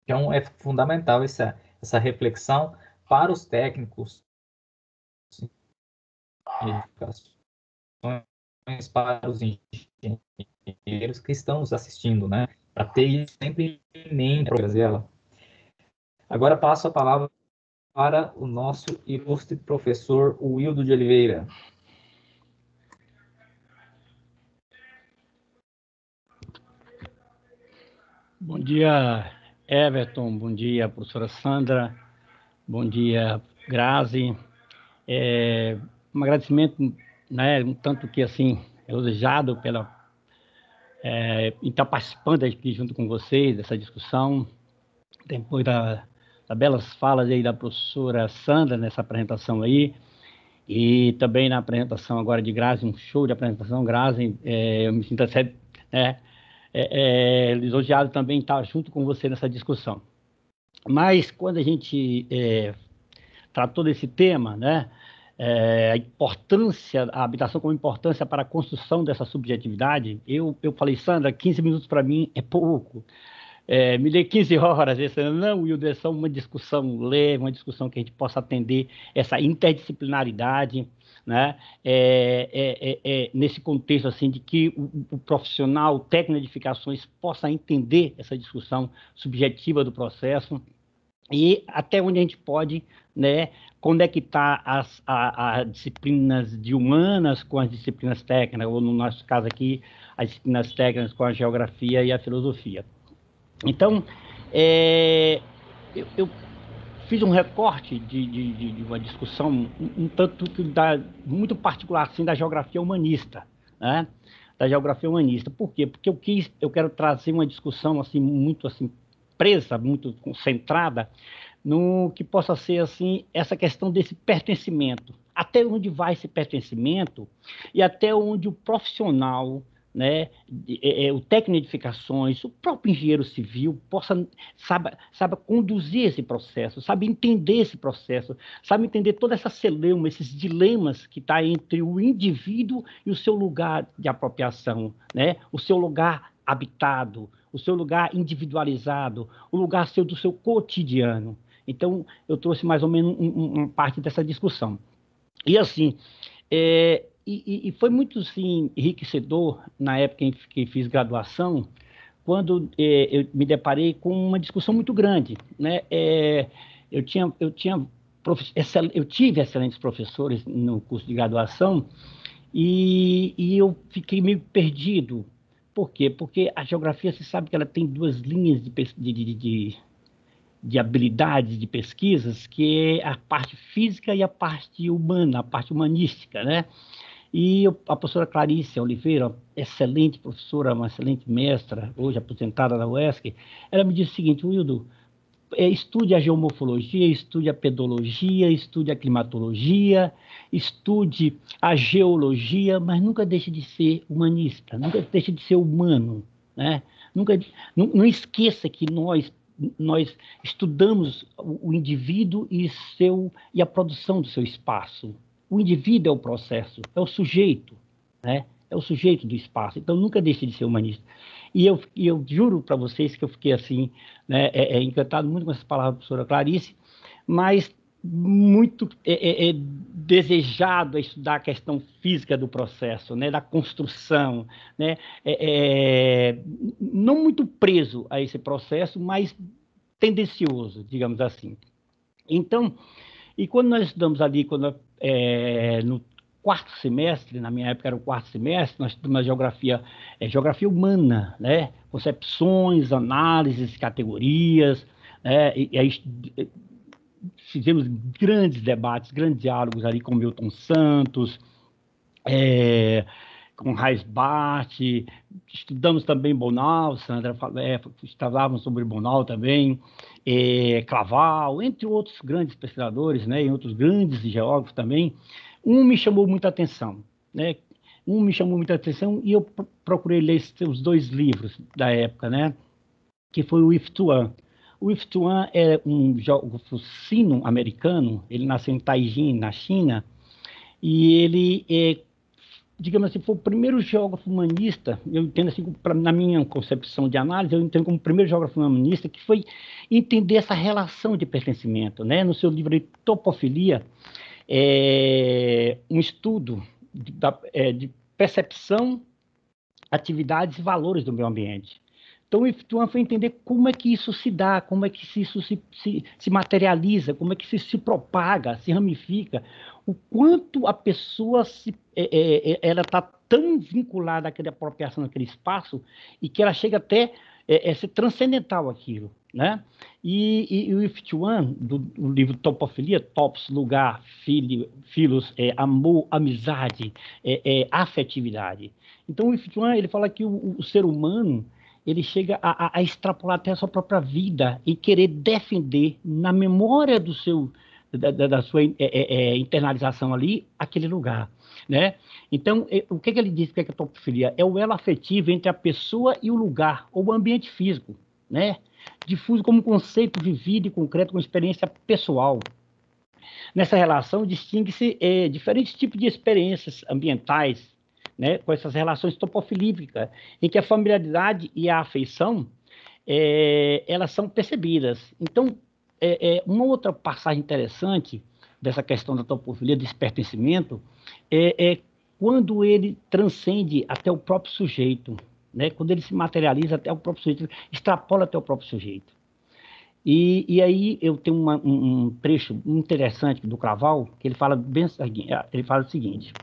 Então, é fundamental essa reflexão para os técnicos de edificações, para os engenheiros que estão nos assistindo, né? Para ter isso sempre em mente, Graziela. Agora passo a palavra para o nosso ilustre professor Wildo de Oliveira. Bom dia, Everton. Bom dia, professora Sandra. Bom dia, Grazi. Um agradecimento, né, um tanto que assim elogiado pela em estar participando aqui junto com vocês dessa discussão, depois belas falas aí da professora Sandra nessa apresentação aí, e também na apresentação agora de Grazi, um show de apresentação, Grazi, eu me sinto até lisonjeado também estar junto com você nessa discussão. Mas quando a gente tratou desse tema, né, a importância, a habitação como importância para a construção dessa subjetividade, eu falei, Sandra, 15 minutos para mim é pouco. Me dê 15 horas. Não, Wilder, é só uma discussão leve, uma discussão que a gente possa atender essa interdisciplinaridade, né? Nesse contexto assim, de que o profissional, o técnico de edificações, possa entender essa discussão subjetiva do processo e até onde a gente pode, né, conectar as disciplinas de humanas com as disciplinas técnicas, ou no nosso caso aqui, as disciplinas técnicas com a geografia e a filosofia. Então, eu fiz um recorte de uma discussão um tanto que muito particular assim, da geografia humanista, né? Da geografia humanista. Por quê? Porque eu quero trazer uma discussão assim, muito assim, presa, muito concentrada, no que possa ser assim, essa questão desse pertencimento. Até onde vai esse pertencimento e até onde o profissional, né, o técnico de edificações, o próprio engenheiro civil saiba conduzir esse processo, sabe entender esse processo, sabe entender toda essa celeuma, esses dilemas que está entre o indivíduo e o seu lugar de apropriação, né, o seu lugar habitado, o seu lugar individualizado, o lugar do seu cotidiano. Então, eu trouxe mais ou menos uma parte dessa discussão. E assim, e foi muito assim, enriquecedor na época em que fiz graduação, quando eu me deparei com uma discussão muito grande, né? Eu tive excelentes professores no curso de graduação e eu fiquei meio perdido. Por quê? Porque a geografia, você sabe que ela tem duas linhas de habilidades de pesquisas, que é a parte física e a parte humana, a parte humanística, né? E a professora Clarice Oliveira, excelente professora, uma excelente mestra, hoje aposentada da UESC, ela me disse o seguinte: Wildo, estude a geomorfologia, estude a pedologia, estude a climatologia, estude a geologia, mas nunca deixe de ser humanista, nunca deixe de ser humano, né? Não esqueça que nós estudamos o indivíduo e a produção do seu espaço. O indivíduo é o processo, é o sujeito, né? É o sujeito do espaço. Então, nunca deixe de ser humanista. E eu juro para vocês que eu fiquei assim, né, encantado muito com essas palavras da professora Clarice, mas muito desejado a estudar a questão física do processo, né, da construção, né, não muito preso a esse processo, mas tendencioso, digamos assim. Então, e quando nós estudamos ali, no quarto semestre, na minha época era o quarto semestre, nós estudamos geografia humana, né, concepções, análises, categorias, né, e aí fizemos grandes debates, grandes diálogos ali com Milton Santos, com Reisbart, estudamos também Bonal, Sandra, estudávamos sobre Bonal também, Claval, entre outros grandes pesquisadores, né, e outros grandes geógrafos também. Me chamou muita atenção, né? E eu procurei ler os dois livros da época, né? Que foi o Yves Tuan. O Yves Tuan é um geógrafo sino-americano, ele nasceu em Taijin, na China, e ele digamos assim, foi o primeiro geógrafo humanista, eu entendo assim, na minha concepção de análise, eu entendo como o primeiro geógrafo humanista que foi entender essa relação de pertencimento, né? No seu livro de Topofilia, um estudo de percepção, atividades e valores do meio ambiente. Então, o Yves Tuan foi entender como é que isso se dá, como é que isso se materializa, como é que isso se propaga, se ramifica, o quanto a pessoa ela está tão vinculada àquela apropriação daquele espaço e que ela chega até ser transcendental aquilo, né? E o Yves Tuan, do livro Topofilia, Topos, lugar, filos, amor, amizade, afetividade. Então, o Yves Tuan, ele fala que o ser humano, ele chega a extrapolar até a sua própria vida e querer defender na memória da sua internalização ali, aquele lugar, né? Então, o que ele diz que é a topofilia? É o elo afetivo entre a pessoa e o lugar, ou o ambiente físico, né? Difuso como conceito vivido e concreto com experiência pessoal. Nessa relação, distingue-se diferentes tipos de experiências ambientais, né, com essas relações topofilíticas, em que a familiaridade e a afeição, elas são percebidas. Então, uma outra passagem interessante dessa questão da topofilia, desse pertencimento, é quando ele transcende até o próprio sujeito, né, quando ele se materializa até o próprio sujeito, extrapola até o próprio sujeito. E aí eu tenho um trecho interessante do Craval, que ele fala o seguinte: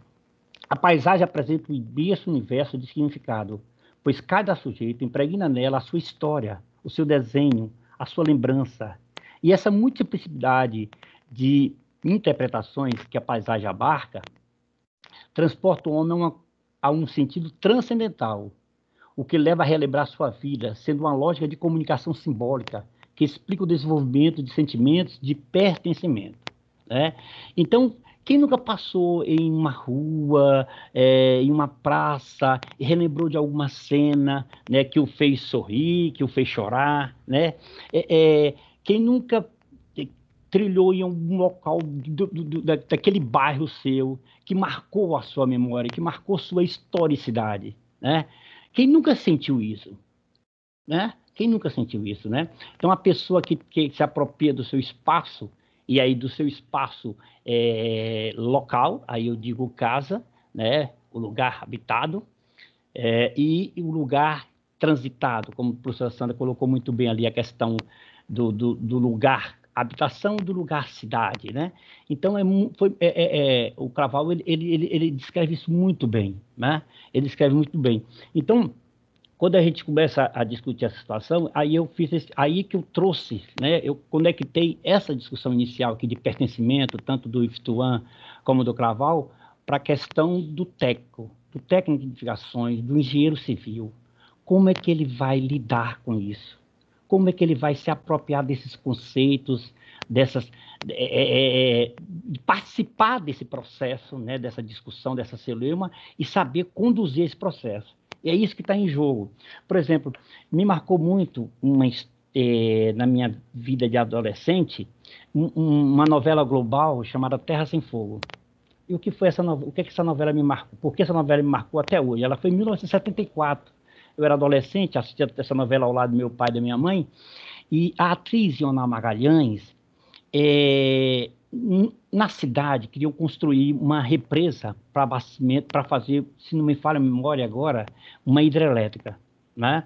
a paisagem apresenta um imenso universo de significado, pois cada sujeito impregna nela a sua história, o seu desenho, a sua lembrança. E essa multiplicidade de interpretações que a paisagem abarca transporta o homem a um sentido transcendental, o que leva a relembrar sua vida, sendo uma lógica de comunicação simbólica que explica o desenvolvimento de sentimentos de pertencimento, né? Então, quem nunca passou em uma rua, em uma praça, e relembrou de alguma cena, né, que o fez sorrir, que o fez chorar, né? Quem nunca trilhou em algum local daquele bairro seu, que marcou a sua memória, que marcou sua historicidade, né? Quem nunca sentiu isso, né? Quem nunca sentiu isso, né? Então, a pessoa que se apropria do seu espaço, e aí do seu espaço local, aí eu digo casa, né? O lugar habitado, e o lugar transitado, como a professora Sandra colocou muito bem ali a questão do lugar habitação, do lugar cidade, né? Então, o Craval, ele descreve isso muito bem, né? Ele descreve muito bem. Então, quando a gente começa a discutir essa situação, aí que eu trouxe, né? Eu conectei essa discussão inicial aqui de pertencimento, tanto do Iftuan como do Craval, para a questão do técnico de edificações, do engenheiro civil. Como é que ele vai lidar com isso? Como é que ele vai se apropriar desses conceitos, participar desse processo, né? Dessa discussão, dessa celeuma, e saber conduzir esse processo? E é isso que está em jogo. Por exemplo, me marcou muito na minha vida de adolescente uma novela global chamada Terra Sem Fogo. E o que foi essa novela? O que essa novela me marcou? Por que essa novela me marcou até hoje? Ela foi em 1974. Eu era adolescente, assistia essa novela ao lado do meu pai e da minha mãe, e a atriz Ioná Magalhães, na cidade, queriam construir uma represa para abastecimento, para fazer, se não me falha a memória agora, uma hidrelétrica, né?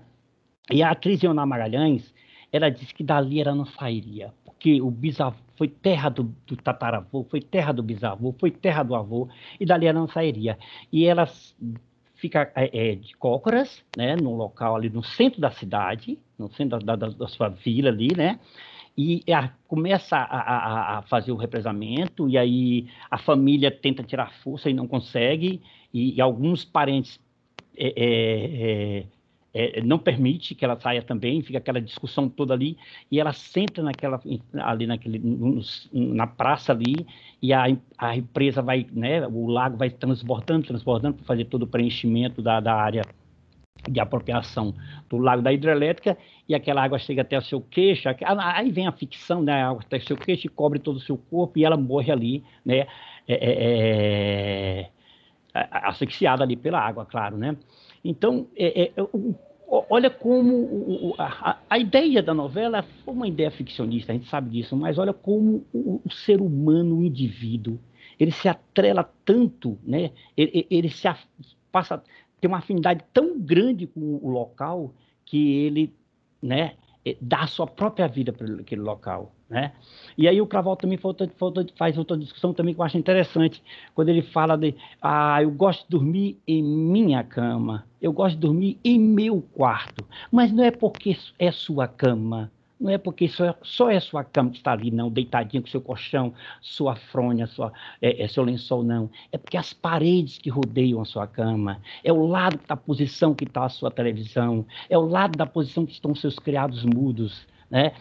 E a atriz Ioná Magalhães, ela disse que dali ela não sairia, porque o bisavô foi terra do tataravô, foi terra do bisavô, foi terra do avô, e dali ela não sairia. E ela fica de Cócoras, né, num local ali no centro da cidade, no centro da sua vila ali, né? E começa a fazer o represamento, e aí a família tenta tirar força e não consegue, e alguns parentes não permite que ela saia também, fica aquela discussão toda ali, e ela senta na praça ali, e a empresa vai, né, o lago vai transbordando para fazer todo o preenchimento da área de apropriação do lago da hidrelétrica, e aquela água chega até o seu queixo, aí vem a ficção, né, a água até o seu queixo e cobre todo o seu corpo, e ela morre ali, né, asfixiada ali pela água, claro, né? Então, olha como a ideia da novela foi uma ideia ficcionista, a gente sabe disso, mas olha como o ser humano, o indivíduo, ele se atrela tanto, né? Ele passa a ter uma afinidade tão grande com o local que ele, né, dá a sua própria vida para aquele local, né? E aí o Craval também faz outra discussão também que eu acho interessante, quando ele fala eu gosto de dormir em minha cama, eu gosto de dormir em meu quarto, mas não é porque é sua cama, Não é porque só é sua cama que está ali, não, deitadinha com seu colchão, sua fronha, seu lençol, não. É porque as paredes que rodeiam a sua cama, é o lado da posição que está a sua televisão, é o lado da posição que estão seus criados mudos, né?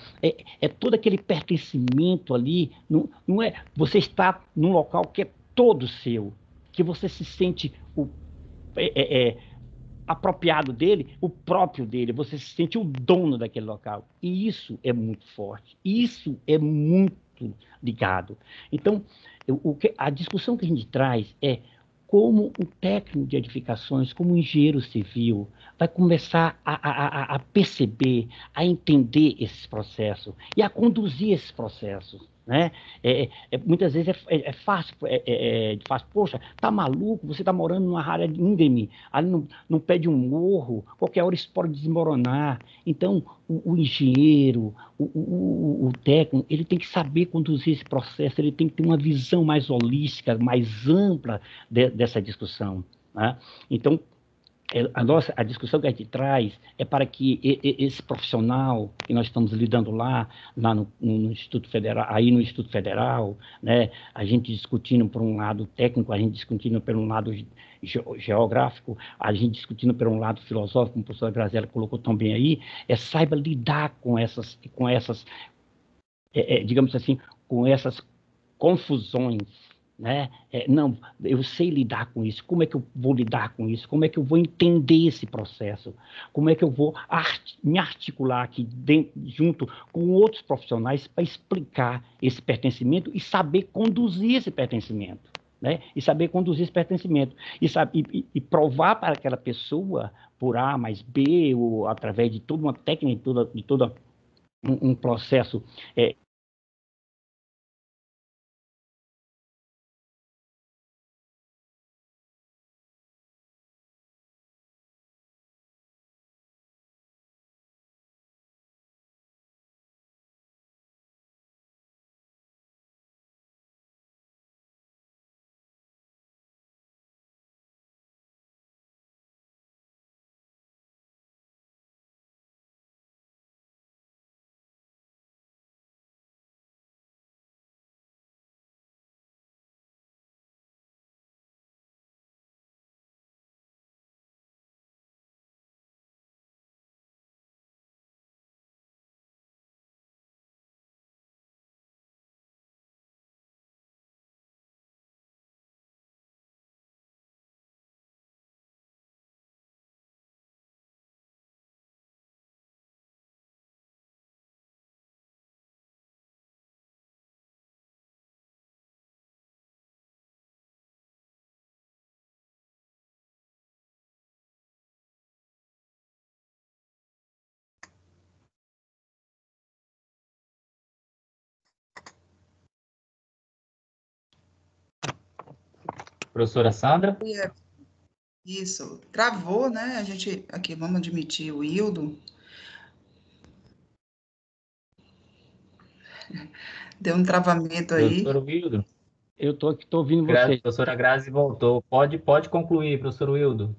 É todo aquele pertencimento ali, não é? Você está num local que é todo seu, que você se sente apropriado dele, o próprio dele, você se sente o dono daquele local. E isso é muito forte, isso é muito ligado. Então, a discussão que a gente traz é como o técnico de edificações, como o engenheiro civil, vai começar a perceber, a entender esses processos e a conduzir esses processos. Né? Muitas vezes é fácil, poxa, tá maluco, você está morando numa área íngreme, ali no pé de um morro, qualquer hora isso pode desmoronar. Então, o engenheiro, o técnico, ele tem que saber conduzir esse processo, ele tem que ter uma visão mais holística, mais ampla dessa discussão. Né? Então, a discussão que a gente traz é para que esse profissional que nós estamos lidando lá no Instituto Federal, aí no Instituto Federal, né, a gente discutindo por um lado técnico, a gente discutindo por um lado geográfico, a gente discutindo por um lado filosófico, como a professora Graziela colocou também aí, saiba lidar com essas digamos assim, com essas confusões, né? Não, eu sei lidar com isso. Como é que eu vou lidar com isso? Como é que eu vou entender esse processo? Como é que eu vou me articular aqui junto com outros profissionais para explicar esse pertencimento e saber conduzir esse pertencimento, né? E saber conduzir esse pertencimento e provar para aquela pessoa por A mais B ou através de toda uma técnica, de todo um processo Professora Sandra? Isso, travou, né? A gente, aqui, vamos admitir o Hildo. Deu um travamento aí. Professor Wildo? Eu estou ouvindo você. Professora Grazi voltou. Pode concluir, professor Wildo.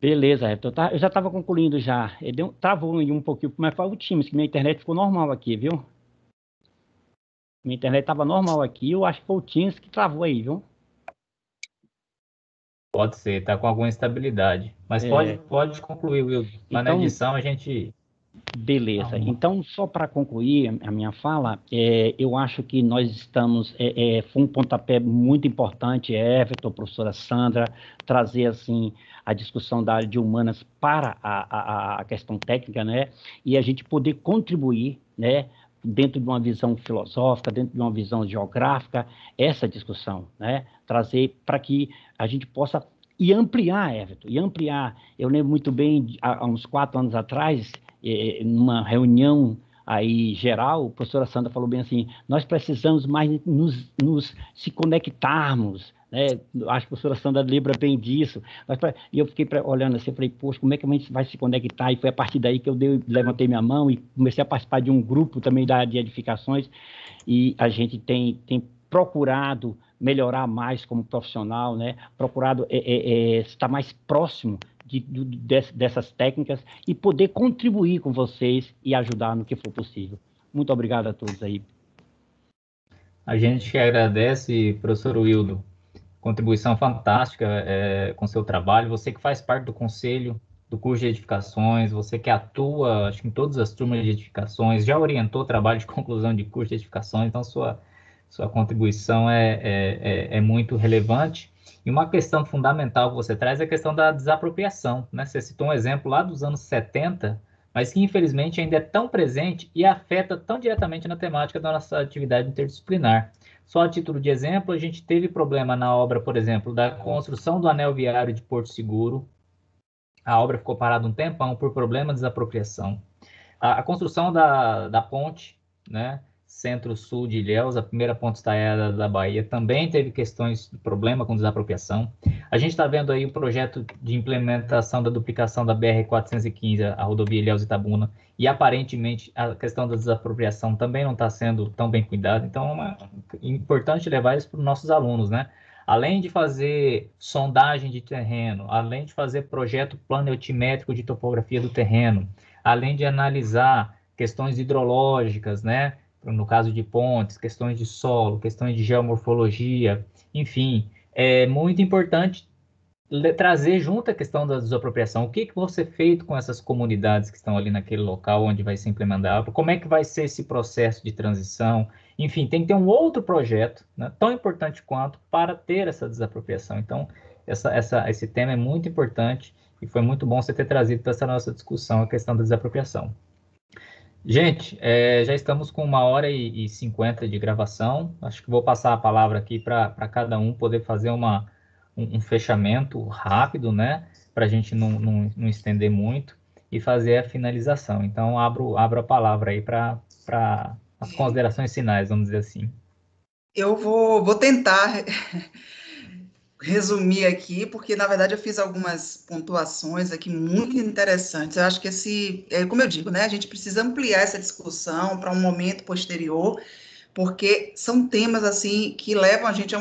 Beleza, eu já estava concluindo já. Ele travou um pouquinho, mas foi o Teams, que minha internet ficou normal aqui, viu? Minha internet estava normal aqui, eu acho que foi o Teams que travou aí, viu? Pode ser, está com alguma instabilidade. Mas pode concluir, Wildo. Lá na edição a gente... Beleza. Então, só para concluir a minha fala, eu acho que nós estamos... foi um pontapé muito importante, Everton, professora Sandra, trazer, assim, a discussão da área de humanas para a questão técnica, né? E a gente poder contribuir, né? Dentro de uma visão filosófica, dentro de uma visão geográfica, essa discussão, né? Trazer para que a gente possa... E ampliar, Everton, e ampliar. Eu lembro muito bem, há uns 4 anos atrás, numa reunião aí geral, a professora Sandra falou bem assim, nós precisamos mais nos se conectarmos, né? Acho que a professora Sandra lembra bem disso. E eu fiquei olhando assim, falei, poxa, como é que a gente vai se conectar? E foi a partir daí que eu levantei minha mão e comecei a participar de um grupo também de edificações, e a gente tem procurado melhorar mais como profissional, né? Procurado estar mais próximo dessas técnicas e poder contribuir com vocês e ajudar no que for possível. Muito obrigado a todos aí. A gente que agradece, professor Wildo, contribuição fantástica com seu trabalho. Você que faz parte do conselho do curso de edificações, você que atua, acho que em todas as turmas de edificações, já orientou trabalho de conclusão de curso de edificações, então sua contribuição é muito relevante. E uma questão fundamental que você traz é a questão da desapropriação, né? Você citou um exemplo lá dos anos 70, mas que infelizmente ainda é tão presente e afeta tão diretamente na temática da nossa atividade interdisciplinar. Só a título de exemplo, a gente teve problema na obra, por exemplo, da construção do anel viário de Porto Seguro. A obra ficou parada um tempão por problema de desapropriação. A construção da ponte, né, centro-sul de Ilhéus, a primeira ponte estaiada da Bahia, também teve questões de problema com desapropriação. A gente está vendo aí o projeto de implementação da duplicação da BR-415, a rodovia Ilhéus-Itabuna, e aparentemente a questão da desapropriação também não está sendo tão bem cuidada. Então, é importante levar isso para os nossos alunos, né? Além de fazer sondagem de terreno, além de fazer projeto plano altimétrico de topografia do terreno, além de analisar questões hidrológicas, né? No caso de pontes, questões de solo, questões de geomorfologia, enfim, é muito importante trazer junto a questão da desapropriação. O que vai ser feito com essas comunidades que estão ali naquele local onde vai ser implementado? Como é que vai ser esse processo de transição? Enfim, tem que ter um outro projeto, né, tão importante quanto para ter essa desapropriação. Então, esse tema é muito importante e foi muito bom você ter trazido para essa nossa discussão a questão da desapropriação. Gente, já estamos com 1h50 de gravação. Acho que vou passar a palavra aqui para cada um poder fazer um fechamento rápido, né? Para a gente não estender muito e fazer a finalização. Então, abro a palavra aí para as considerações finais, vamos dizer assim. Eu vou tentar resumir aqui, porque, na verdade, eu fiz algumas pontuações aqui muito interessantes. Eu acho que como eu digo, né, a gente precisa ampliar essa discussão para um momento posterior, porque são temas, assim, que levam a gente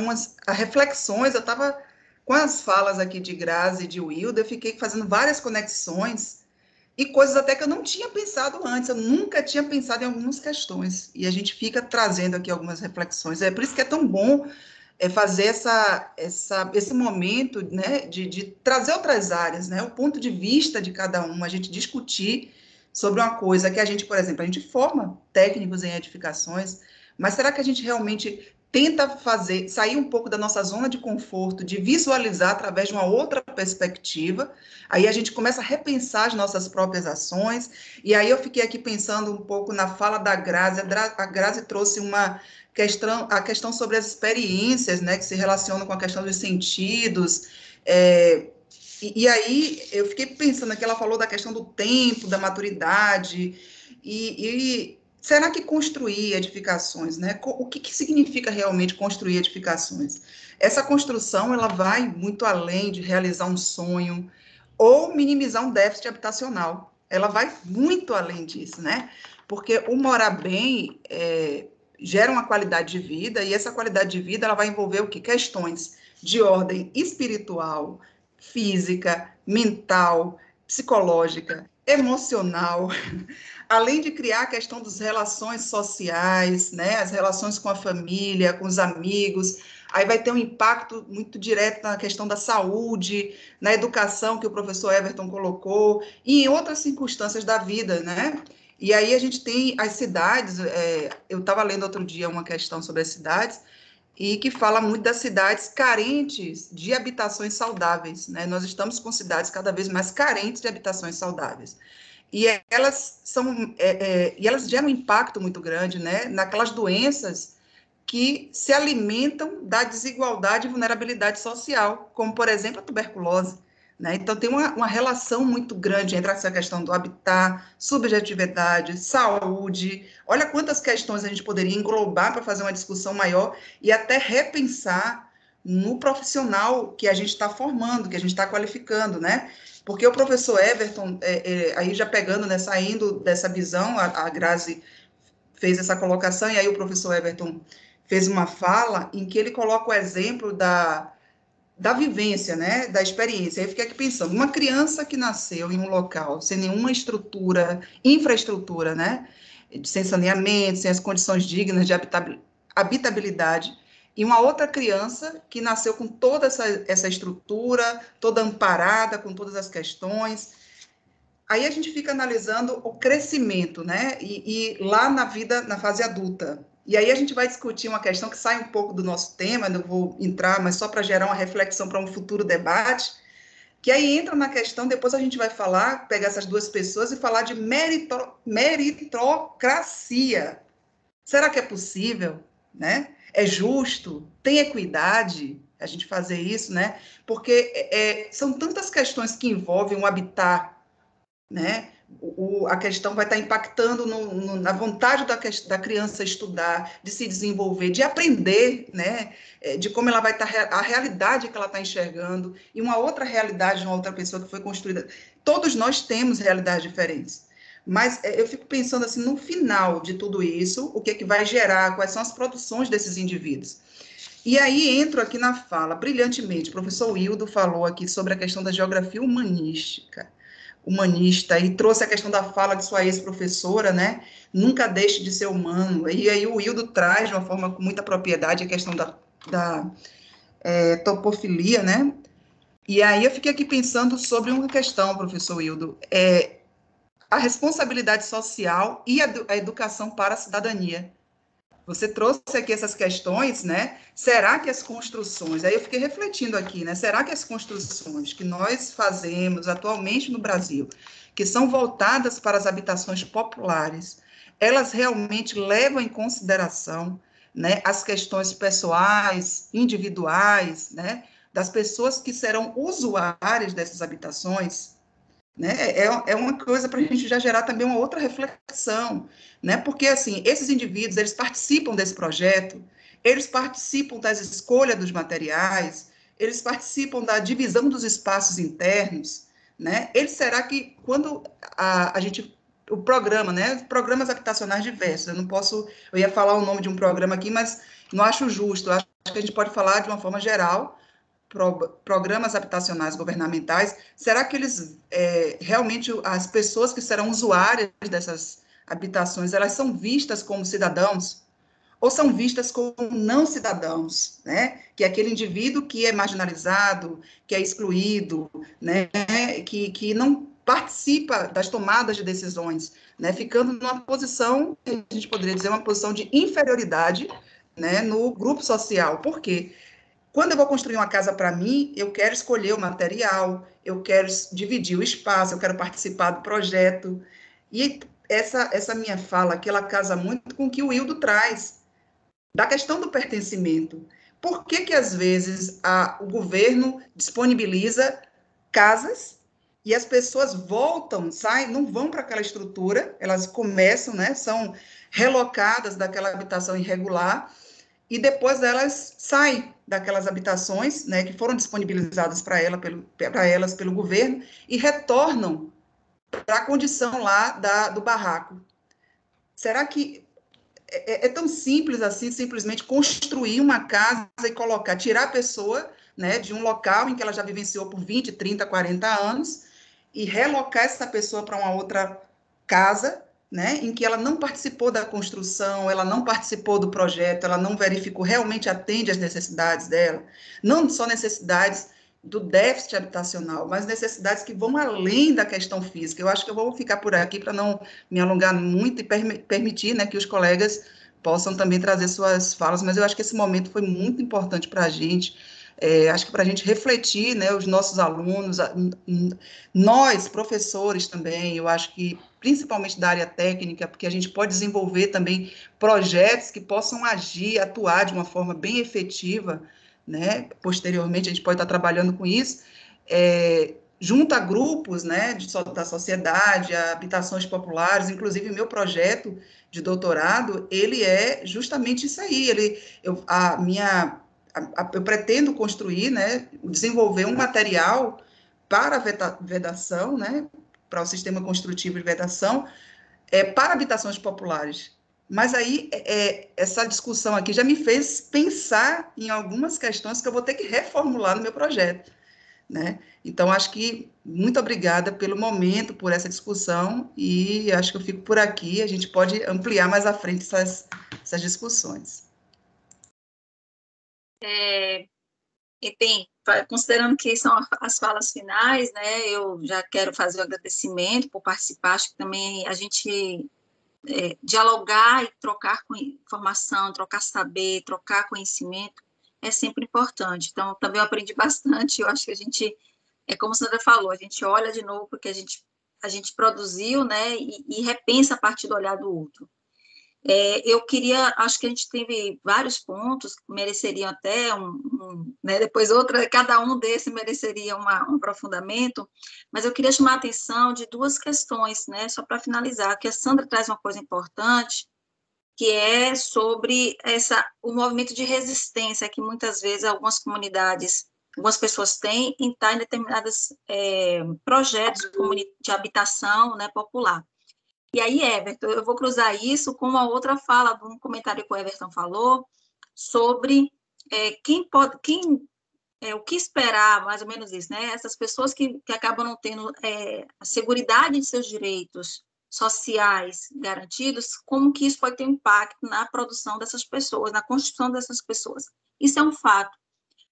a reflexões. Eu estava com as falas aqui de Grazi e de Wilder, eu fiquei fazendo várias conexões e coisas até que eu não tinha pensado antes, eu nunca tinha pensado em algumas questões, e a gente fica trazendo aqui algumas reflexões. É por isso que é tão bom fazer esse momento, né, de trazer outras áreas, né, o ponto de vista de cada um, a gente discutir sobre uma coisa que a gente, por exemplo, a gente forma técnicos em edificações, mas será que a gente realmente tenta sair um pouco da nossa zona de conforto, de visualizar através de uma outra perspectiva? Aí a gente começa a repensar as nossas próprias ações, e aí eu fiquei aqui pensando um pouco na fala da Grazi. A Grazi trouxe a questão sobre as experiências, né, que se relacionam com a questão dos sentidos, e aí eu fiquei pensando que ela falou da questão do tempo, da maturidade, e será que construir edificações, né, o que significa realmente construir edificações? Essa construção, ela vai muito além de realizar um sonho ou minimizar um déficit habitacional, ela vai muito além disso, né, porque o morar bem gera uma qualidade de vida, e essa qualidade de vida ela vai envolver o quê? Questões de ordem espiritual, física, mental, psicológica, emocional, além de criar a questão das relações sociais, né, as relações com a família, com os amigos. Aí vai ter um impacto muito direto na questão da saúde, na educação que o professor Everton colocou, e em outras circunstâncias da vida, né? E aí a gente tem as cidades, eu estava lendo outro dia uma questão sobre as cidades, e que fala muito das cidades carentes de habitações saudáveis, né? Nós estamos com cidades cada vez mais carentes de habitações saudáveis. E elas geram um impacto muito grande, né, naquelas doenças que se alimentam da desigualdade e vulnerabilidade social, como, por exemplo, a tuberculose, né? Então, tem uma relação muito grande entre essa questão do habitat, subjetividade, saúde. Olha quantas questões a gente poderia englobar para fazer uma discussão maior e até repensar no profissional que a gente está formando, que a gente está qualificando, né? Porque o professor Everton, aí já pegando, né, saindo dessa visão, a Grazi fez essa colocação, e aí o professor Everton fez uma fala em que ele coloca o exemplo da vivência, né, da experiência. Eu fiquei aqui pensando, uma criança que nasceu em um local sem nenhuma infraestrutura, né, sem saneamento, sem as condições dignas de habitabilidade, e uma outra criança que nasceu com toda essa estrutura, toda amparada, com todas as questões. Aí a gente fica analisando o crescimento, né, e lá na vida, na fase adulta. E aí a gente vai discutir uma questão que sai um pouco do nosso tema, não vou entrar, mas só para gerar uma reflexão para um futuro debate, que aí entra na questão, depois a gente vai falar, pegar essas duas pessoas e falar de meritocracia. Será que é possível, né? É justo? Tem equidade a gente fazer isso, né? Porque são tantas questões que envolvem o habitat, né? A questão vai estar impactando na vontade da criança estudar, de se desenvolver, de aprender, né? De como ela vai estar, a realidade que ela está enxergando, e uma outra realidade de uma outra pessoa que foi construída. Todos nós temos realidades diferentes. Mas eu fico pensando assim, no final de tudo isso, o que é que vai gerar, quais são as produções desses indivíduos. E aí entro aqui na fala, brilhantemente, o professor Wildo falou aqui sobre a questão da geografia humanista, e trouxe a questão da fala de sua ex-professora, né? Nunca deixe de ser humano. E aí o Wildo traz de uma forma com muita propriedade a questão da topofilia, né? E aí eu fiquei aqui pensando sobre uma questão, professor Wildo, a responsabilidade social e a educação para a cidadania. Você trouxe aqui essas questões, né? Será que as construções, aí eu fiquei refletindo aqui, né? Será que as construções que nós fazemos atualmente no Brasil, que são voltadas para as habitações populares, elas realmente levam em consideração, né, as questões pessoais, individuais, né, das pessoas que serão usuárias dessas habitações? Né? É uma coisa para a gente já gerar também uma outra reflexão, né? Porque, assim, esses indivíduos, eles participam desse projeto, eles participam das escolhas dos materiais, eles participam da divisão dos espaços internos, né? Será que, quando a gente... O programa, né? Programas habitacionais diversos, eu ia falar o nome de um programa aqui, mas não acho justo, acho que a gente pode falar de uma forma geral, programas habitacionais governamentais, será que eles, realmente, as pessoas que serão usuárias dessas habitações, elas são vistas como cidadãos? Ou são vistas como não cidadãos, né? Que é aquele indivíduo que é marginalizado, que é excluído, né? Que não participa das tomadas de decisões, né? Ficando numa posição, a gente poderia dizer, uma posição de inferioridade, né? No grupo social. Por quê? Quando eu vou construir uma casa para mim, eu quero escolher o material, eu quero dividir o espaço, eu quero participar do projeto. E essa minha fala aqui, ela casa muito com o que o Wildo traz, da questão do pertencimento. Por que às vezes, o governo disponibiliza casas e as pessoas voltam, saem, não vão para aquela estrutura, elas começam, né, são relocadas daquela habitação irregular, e depois elas saem daquelas habitações, né, que foram disponibilizadas para elas pelo governo, e retornam para a condição lá do barraco. Será que é tão simples assim, simplesmente construir uma casa e tirar a pessoa, né, de um local em que ela já vivenciou por 20, 30, 40 anos, e relocar essa pessoa para uma outra casa, né, em que ela não participou da construção, ela não participou do projeto, ela não verificou, realmente atende às necessidades dela, não só necessidades do déficit habitacional, mas necessidades que vão além da questão física. Eu acho que eu vou ficar por aqui para não me alongar muito e permitir, né, que os colegas possam também trazer suas falas, mas eu acho que esse momento foi muito importante para a gente, acho que para a gente refletir, né, os nossos alunos, nós, professores também, eu acho que principalmente da área técnica, porque a gente pode desenvolver também projetos que possam agir, atuar de uma forma bem efetiva, né? Posteriormente a gente pode estar trabalhando com isso, junto a grupos, né, da sociedade, a habitações populares, inclusive meu projeto de doutorado, ele é justamente isso aí, eu pretendo construir, né, desenvolver um material para vedação, né, para o sistema construtivo de vedação, para habitações populares, Mas aí, essa discussão aqui já me fez pensar em algumas questões que eu vou ter que reformular no meu projeto, né? Então, acho que muito obrigada pelo momento, por essa discussão, e acho que eu fico por aqui, a gente pode ampliar mais à frente essas discussões. E bem, considerando que são as falas finais, né, eu já quero fazer o agradecimento por participar, acho que também a gente dialogar e trocar informação, trocar saber, trocar conhecimento é sempre importante. Então, também eu aprendi bastante, eu acho que a gente, como a Sandra falou, a gente olha de novo porque a gente produziu, né, e repensa a partir do olhar do outro. Eu queria, acho que a gente teve vários pontos que mereceriam até né, depois cada um desses mereceria um aprofundamento, mas eu queria chamar a atenção de duas questões, né, só para finalizar, que a Sandra traz uma coisa importante, que é sobre o movimento de resistência que muitas vezes algumas comunidades, algumas pessoas têm em estar em determinados projetos de habitação, né, popular. E aí, Everton, eu vou cruzar isso com uma outra fala, um comentário que o Everton falou, sobre o que esperar, mais ou menos isso, né? Essas pessoas que acabam não tendo a seguridade de seus direitos sociais garantidos, como que isso pode ter um impacto na produção dessas pessoas, na construção dessas pessoas. Isso é um fato.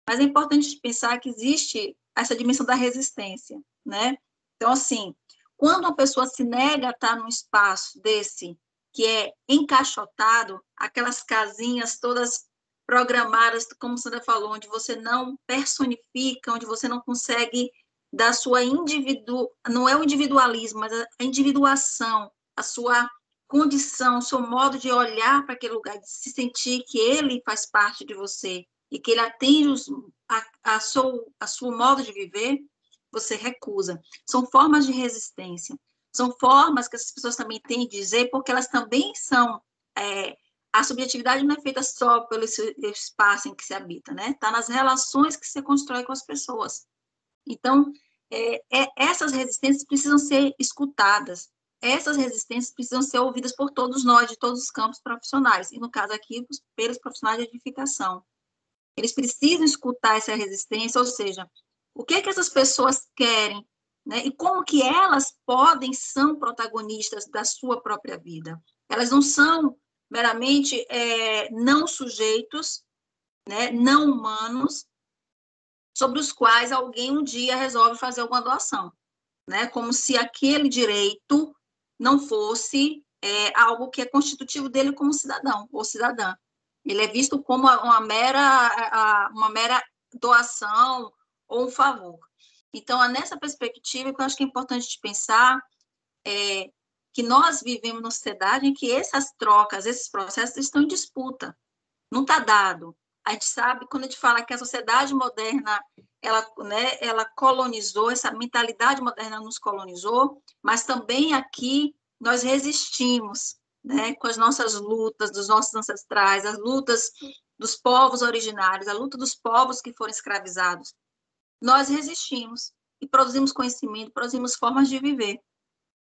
Mas é importante pensar que existe essa dimensão da resistência, né? Então, assim, quando uma pessoa se nega a estar num espaço desse, que é encaixotado, aquelas casinhas todas programadas, como Sandra falou, onde você não personifica, onde você não consegue dar sua não é o individualismo, mas a individuação, a sua condição, o seu modo de olhar para aquele lugar, de se sentir que ele faz parte de você e que ele atende a seu modo de viver, você recusa. São formas de resistência. São formas que essas pessoas também têm de dizer, porque elas também são... a subjetividade não é feita só pelo espaço em que se habita, né? Está nas relações que se constrói com as pessoas. Então, essas resistências precisam ser escutadas. Essas resistências precisam ser ouvidas por todos nós, de todos os campos profissionais, e no caso aqui, pelos profissionais de edificação. Eles precisam escutar essa resistência, ou seja, o que essas pessoas querem, né? E como que elas são protagonistas da sua própria vida. Elas não são meramente não sujeitos, né? Não humanos, sobre os quais alguém um dia resolve fazer alguma doação, né? Como se aquele direito não fosse algo que é constitutivo dele como cidadão ou cidadã. Ele é visto como uma mera doação ou um favor. Então, é nessa perspectiva que eu acho que é importante de pensar que nós vivemos numa sociedade em que essas trocas, esses processos estão em disputa. Não está dado. A gente sabe, quando a gente fala que a sociedade moderna, ela colonizou, essa mentalidade moderna nos colonizou, mas também aqui nós resistimos, né, com as nossas lutas, dos nossos ancestrais, as lutas dos povos originários, a luta dos povos que foram escravizados. Nós resistimos e produzimos conhecimento, produzimos formas de viver.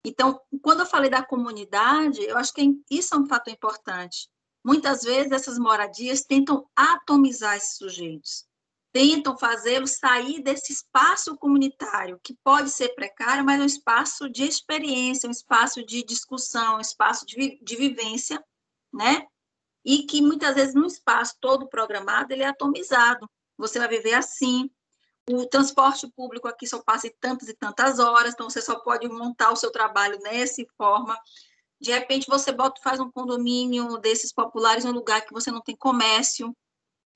Então, quando eu falei da comunidade, eu acho que isso é um fator importante. Muitas vezes essas moradias tentam atomizar esses sujeitos, tentam fazê-los sair desse espaço comunitário, que pode ser precário, mas é um espaço de experiência, um espaço de discussão, um espaço de vivência, né? E que muitas vezes num espaço todo programado, ele é atomizado. Você vai viver assim. O transporte público aqui só passa em tantas e tantas horas, então você só pode montar o seu trabalho nessa forma. De repente, você faz um condomínio desses populares em um lugar que você não tem comércio,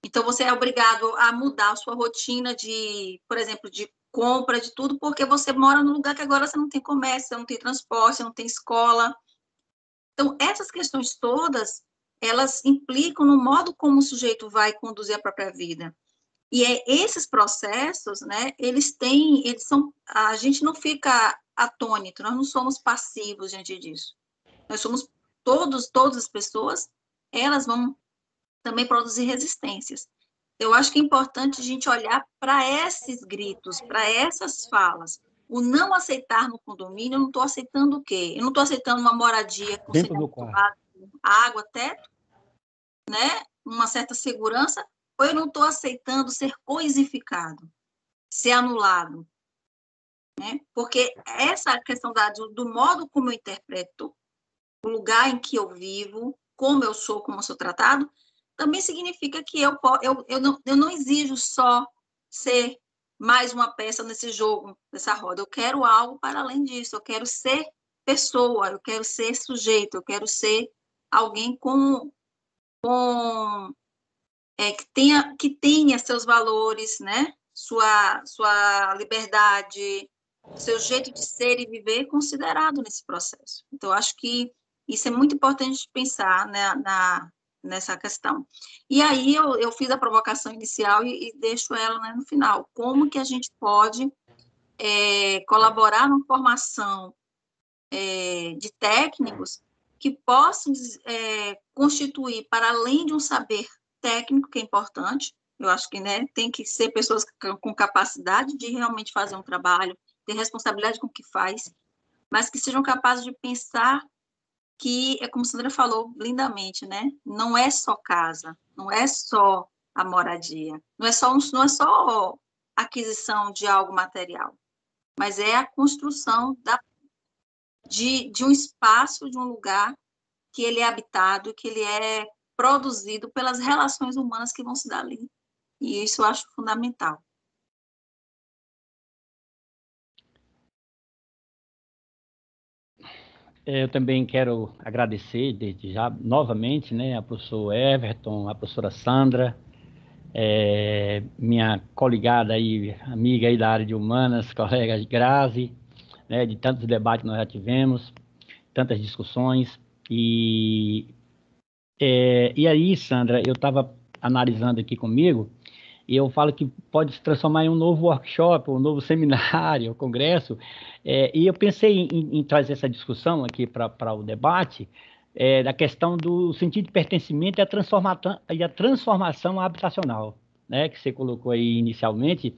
então você é obrigado a mudar a sua rotina de, por exemplo, de compra, de tudo, porque você mora num lugar que agora você não tem comércio, você não tem transporte, você não tem escola. Então, essas questões todas, elas implicam no modo como o sujeito vai conduzir a própria vida. E esses processos, né, a gente não fica atônito, nós não somos passivos diante disso. Nós somos todas as pessoas, elas vão também produzir resistências. Eu acho que é importante a gente olhar para esses gritos, para essas falas. O não aceitar no condomínio, eu não estou aceitando o quê? Eu não estou aceitando uma moradia dentro do quarto. água, teto, né? Uma certa segurança, ou eu não estou aceitando ser coisificado, ser anulado, né? Porque essa questão do modo como eu interpreto o lugar em que eu vivo, como eu sou tratado, também significa que eu não exijo só ser mais uma peça nesse jogo, nessa roda. Eu quero algo para além disso. Eu quero ser pessoa, eu quero ser sujeito, eu quero ser alguém que tenha seus valores, né? Sua liberdade, seu jeito de ser e viver considerado nesse processo. Então, acho que isso é muito importante pensar, né, nessa questão. E aí eu fiz a provocação inicial e deixo ela, né, no final. Como que a gente pode colaborar na formação de técnicos que possam constituir, para além de um saber técnico, que é importante, eu acho que, né, tem que ser pessoas com capacidade de realmente fazer um trabalho, ter responsabilidade com o que faz, mas que sejam capazes de pensar que, é como a Sandra falou lindamente, né, não é só casa, não é só a moradia, não é só aquisição de algo material, mas é a construção de um espaço, de um lugar que ele é habitado, que ele é produzido pelas relações humanas que vão se dar ali. E isso eu acho fundamental. Eu também quero agradecer desde já, novamente, né, a professor Everton, a professora Sandra, minha coligada aí, amiga aí da área de humanas, colega de Grazi, né, de tantos debates que nós já tivemos, tantas discussões. E aí, Sandra, eu estava analisando aqui comigo, e eu falo que pode se transformar em um novo workshop, um novo seminário, um congresso, e eu pensei em trazer essa discussão aqui para o debate, da questão do sentido de pertencimento e a transformação habitacional, né, que você colocou aí inicialmente,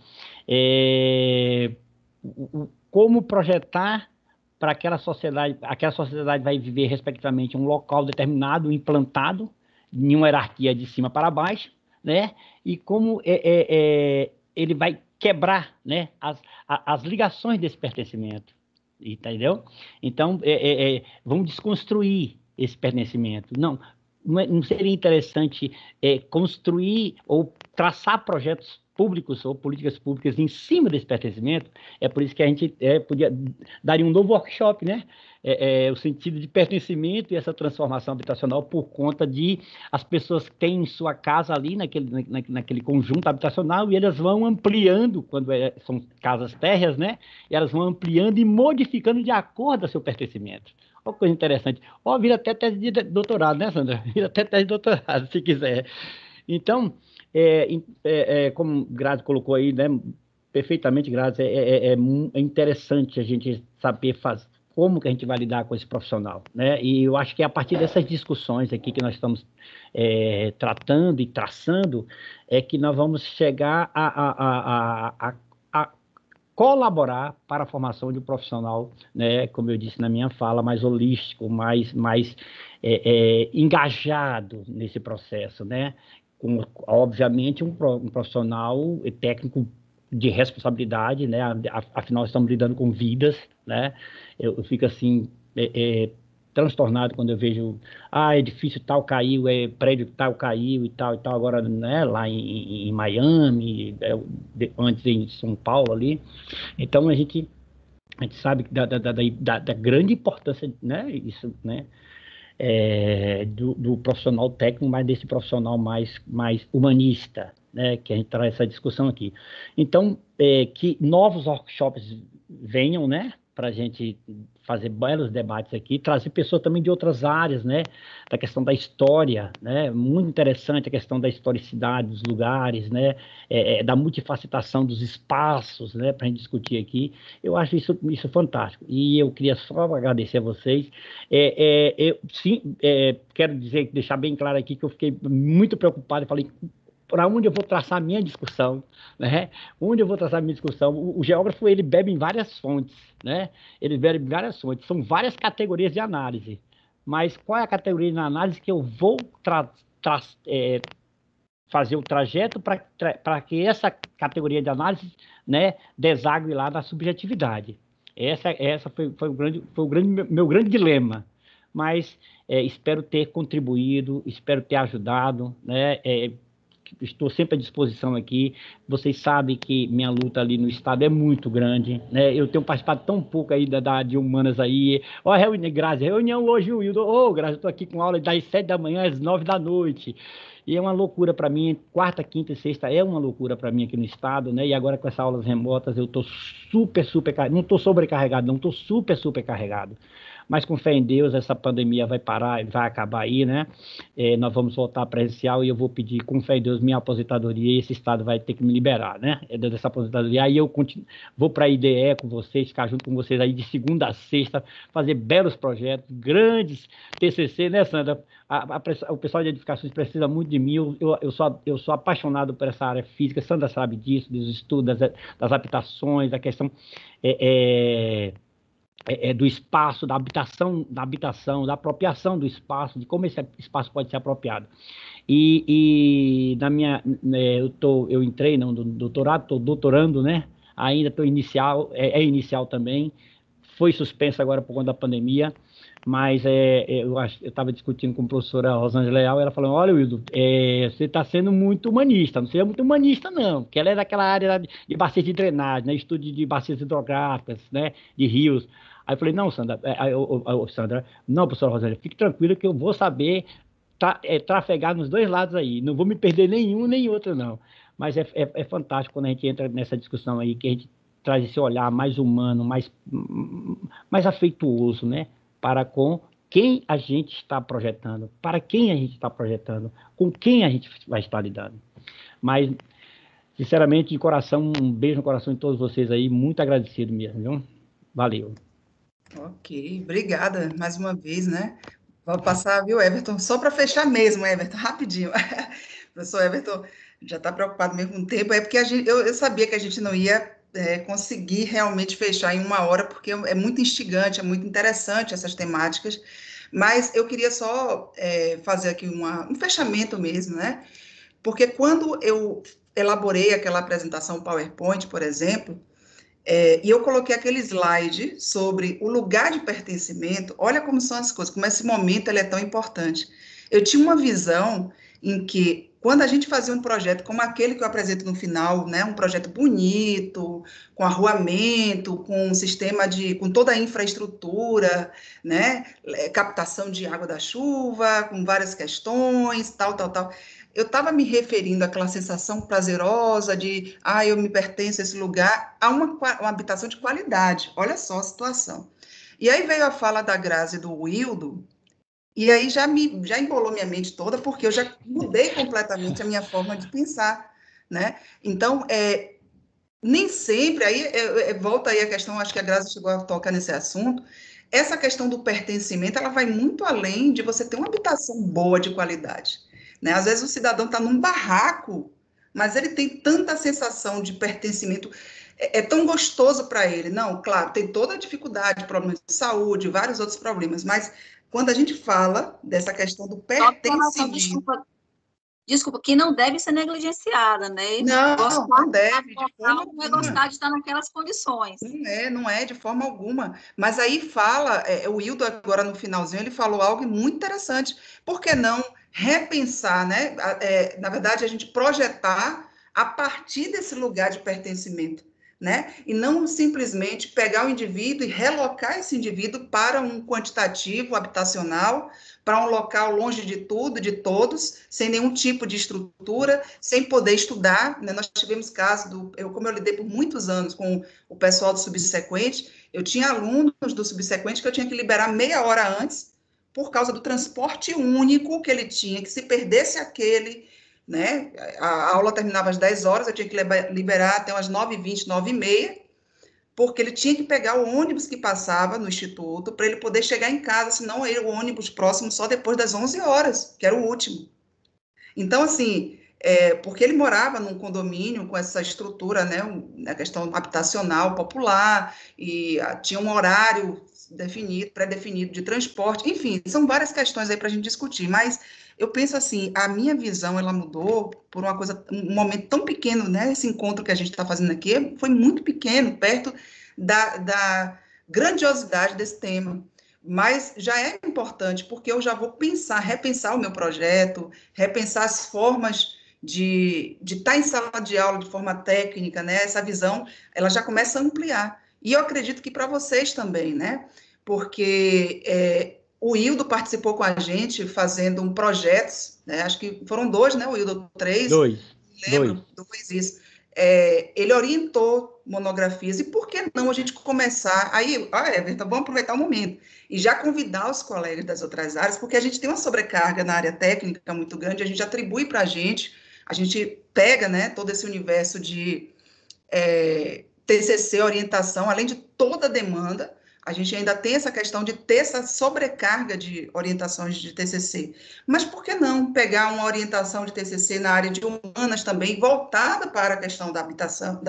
como projetar para aquela sociedade vai viver, respectivamente, um local determinado, implantado, em uma hierarquia de cima para baixo, né? E como ele vai quebrar, né, as ligações desse pertencimento, entendeu? Então, vamos desconstruir esse pertencimento. Não seria interessante construir ou traçar projetos públicos ou políticas públicas em cima desse pertencimento? É por isso que a gente daria um novo workshop, né? O sentido de pertencimento e essa transformação habitacional por conta de as pessoas que têm sua casa ali naquele conjunto habitacional, e elas vão ampliando, quando são casas térreas, né? E elas vão ampliando e modificando de acordo com o seu pertencimento. Olha que coisa interessante. Vira até tese de doutorado, né, Sandra? Vira até tese de doutorado, se quiser. Então, como Grazi colocou aí, né, perfeitamente, Grazi, é interessante a gente saber como que a gente vai lidar com esse profissional, né? E eu acho que é a partir dessas discussões aqui que nós estamos tratando e traçando, que nós vamos chegar a colaborar para a formação de um profissional, né, como eu disse na minha fala, mais holístico, mais engajado nesse processo, né? Obviamente, um profissional técnico de responsabilidade, né? Afinal, estamos lidando com vidas, né? Eu fico assim, transtornado quando eu vejo, edifício tal caiu, prédio tal caiu e tal, agora, né, lá em Miami, antes em São Paulo ali. Então, a gente sabe da grande importância, né, isso, né, do profissional técnico, mas desse profissional mais humanista, né, que a gente traz essa discussão aqui. Então, que novos workshops venham, né, para a gente fazer belos debates aqui, trazer pessoas também de outras áreas, né, da questão da história, né, muito interessante a questão da historicidade dos lugares, né, da multifacetação dos espaços, né, para a gente discutir aqui. Eu acho isso fantástico, e eu queria só agradecer a vocês. Quero deixar bem claro aqui que eu fiquei muito preocupado, e falei, para onde eu vou traçar a minha discussão, né? Onde eu vou traçar a minha discussão? O geógrafo, ele bebe em várias fontes, né? Ele bebe em várias fontes, são várias categorias de análise, mas qual é a categoria de análise que eu vou fazer o trajeto para que essa categoria de análise, né, desague lá na subjetividade. Essa foi meu grande dilema, mas espero ter contribuído, espero ter ajudado, né, estou sempre à disposição aqui. Vocês sabem que minha luta ali no estado é muito grande, né? Eu tenho participado tão pouco aí da área de humanas aí. Ó, reunião hoje, Wildo. Ô, Grazi, eu tô aqui com aula das 7 da manhã às 9 da noite. E é uma loucura para mim, quarta, quinta e sexta é uma loucura para mim aqui no estado, né? E agora com essas aulas remotas eu tô super, não tô sobrecarregado, não, tô super carregado. Mas com fé em Deus, essa pandemia vai parar, vai acabar aí, né? Nós vamos voltar presencial e eu vou pedir, com fé em Deus, minha aposentadoria e esse estado vai ter que me liberar, né? Dessa aposentadoria. Aí eu vou para a IDE com vocês, ficar junto com vocês aí de segunda a sexta, fazer belos projetos, grandes TCC, né, Sandra? O pessoal de edificações precisa muito de mim, eu sou apaixonado por essa área física, Sandra sabe disso, dos estudos, das habitações, da questão do espaço, da habitação, da apropriação do espaço, de como esse espaço pode ser apropriado. E na minha, eu entrei no doutorado, estou doutorando, né? Ainda estou inicial, inicial também, foi suspenso agora por conta da pandemia, mas eu estava discutindo com a professora Rosângela Leal, ela falou, olha, Wildo, você está sendo muito humanista, não seja muito humanista não, porque ela é daquela área de bacias de drenagem, né, estudo de bacias hidrográficas, né, de rios. Aí eu falei, não, Sandra, Sandra, não, professora Rosângela, fique tranquila que eu vou saber trafegar nos dois lados aí, não vou me perder nenhum nem outro não. Mas é fantástico quando a gente entra nessa discussão aí, que a gente traz esse olhar mais humano, mais afetuoso, né? Para com quem a gente está projetando, para quem a gente está projetando, com quem a gente vai estar lidando. Mas, sinceramente, de coração, um beijo no coração de todos vocês aí, muito agradecido mesmo, viu? Valeu. Ok, obrigada mais uma vez, né? Vou passar, viu, Everton? Só para fechar mesmo, Everton, rapidinho. O professor Everton já está preocupado mesmo com o tempo, é porque eu sabia que a gente não ia conseguir realmente fechar em 1 hora, porque é muito instigante, é muito interessante essas temáticas, mas eu queria só fazer aqui um fechamento mesmo, né? Porque quando eu elaborei aquela apresentação PowerPoint, por exemplo, e eu coloquei aquele slide sobre o lugar de pertencimento, olha como são as coisas, como esse momento ele é tão importante. Eu tinha uma visão em que, quando a gente fazia um projeto como aquele que eu apresento no final, né, um projeto bonito, com arruamento, com um sistema com toda a infraestrutura, né, captação de água da chuva, com várias questões, tal, eu estava me referindo àquela sensação prazerosa de, eu me pertenço a esse lugar, a uma habitação de qualidade. Olha só a situação. E aí veio a fala da Grazi e do Wildo, e aí já embolou minha mente toda, porque eu já mudei completamente a minha forma de pensar, né? Então, nem sempre, aí volta aí a questão, acho que a Grazi chegou a tocar nesse assunto, essa questão do pertencimento, ela vai muito além de você ter uma habitação boa de qualidade, né? Às vezes o cidadão está num barraco, mas ele tem tanta sensação de pertencimento, é tão gostoso para ele. Não, claro, tem toda a dificuldade, problemas de saúde, vários outros problemas, mas quando a gente fala dessa questão do pertencimento... Desculpa, que não deve ser negligenciada, né? Não deve, de forma alguma. Não é gostar de estar naquelas condições. Não é, de forma alguma. Mas aí fala, o Wildo agora no finalzinho, ele falou algo muito interessante. Por que não repensar, né? Na verdade, a gente projetar a partir desse lugar de pertencimento, né? E não simplesmente pegar o indivíduo e relocar esse indivíduo para um quantitativo habitacional, para um local longe de tudo, de todos, sem nenhum tipo de estrutura, sem poder estudar, né? Nós tivemos casos como eu lidei por muitos anos com o pessoal do subsequente, eu tinha alunos do subsequente que eu tinha que liberar meia hora antes, por causa do transporte único que ele tinha, que se perdesse aquele, né? A aula terminava às 10 horas, eu tinha que liberar até umas 9h20, 9h30, porque ele tinha que pegar o ônibus que passava no instituto para ele poder chegar em casa, senão o ônibus próximo só depois das 11 horas, que era o último. Então, assim, porque ele morava num condomínio com essa estrutura, né, a questão habitacional popular, e tinha um horário definido, pré-definido de transporte, enfim, são várias questões aí para a gente discutir, mas eu penso assim, a minha visão, ela mudou por uma coisa, um momento tão pequeno, né, esse encontro que a gente está fazendo aqui foi muito pequeno, perto da grandiosidade desse tema, mas já é importante, porque eu já vou repensar o meu projeto, repensar as formas de estar em sala de aula de forma técnica, né? Essa visão, ela já começa a ampliar. E eu acredito que para vocês também, né? Porque o Hildo participou com a gente fazendo um projeto, né? Acho que foram 2, né? O Hildo 3. Lembro, 2 isso. Ele orientou monografias, e por que não a gente começar, aí, Everton, vamos aproveitar o momento, e já convidar os colegas das outras áreas, porque a gente tem uma sobrecarga na área técnica muito grande, a gente atribui para a gente pega, né, todo esse universo de TCC, orientação, além de toda a demanda, a gente ainda tem essa questão de ter essa sobrecarga de orientações de TCC. Mas por que não pegar uma orientação de TCC na área de humanas também, voltada para a questão da habitação,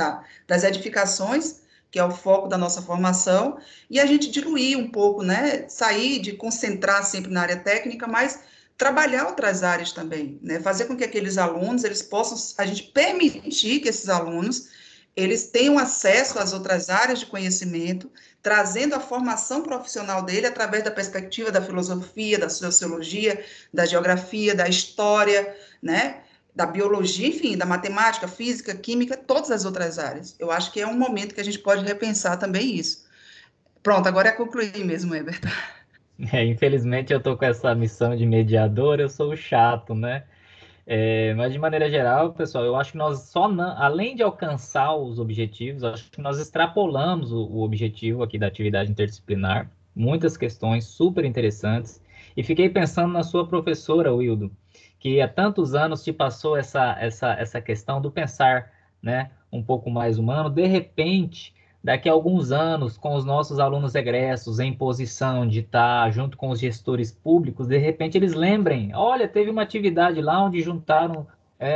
das edificações, que é o foco da nossa formação, e a gente diluir um pouco, né? Sair de concentrar sempre na área técnica, mas trabalhar outras áreas também, né? Fazer com que aqueles alunos, eles possam, a gente permitir que esses alunos, eles tenham acesso às outras áreas de conhecimento, trazendo a formação profissional dele através da perspectiva da filosofia, da sociologia, da geografia, da história, né? Da biologia, enfim, da matemática, física, química, todas as outras áreas. Eu acho que é um momento que a gente pode repensar também isso. Pronto, agora é concluir mesmo, Everton. Infelizmente eu estou com essa missão de mediador, eu sou o chato, né? Mas de maneira geral, pessoal, eu acho que nós além de alcançar os objetivos, acho que nós extrapolamos o objetivo aqui da atividade interdisciplinar, muitas questões super interessantes, e fiquei pensando na sua professora, Wildo, que há tantos anos te passou essa questão do pensar, né, um pouco mais humano. De repente, daqui a alguns anos, com os nossos alunos egressos em posição de estar junto com os gestores públicos, de repente eles lembrem, olha, teve uma atividade lá onde juntaram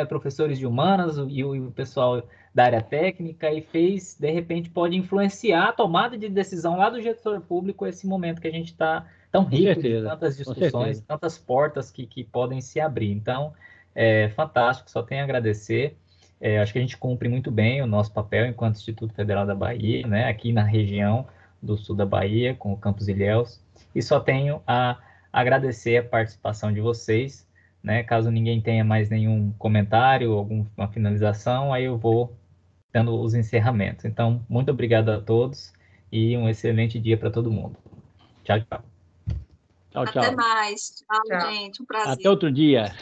professores de humanas e o pessoal da área técnica e fez, de repente, pode influenciar a tomada de decisão lá do gestor público esse momento que a gente está tão rico de tantas discussões, tantas portas que podem se abrir. Então, fantástico, só tenho a agradecer. Acho que a gente cumpre muito bem o nosso papel enquanto Instituto Federal da Bahia, né, aqui na região do sul da Bahia, com o Campus Ilhéus, e só tenho a agradecer a participação de vocês, né, caso ninguém tenha mais nenhum comentário, alguma finalização, aí eu vou dando os encerramentos. Então, muito obrigado a todos e um excelente dia para todo mundo. Tchau, tchau. Tchau, tchau. Até mais. Tchau, gente. Um prazer. Até outro dia.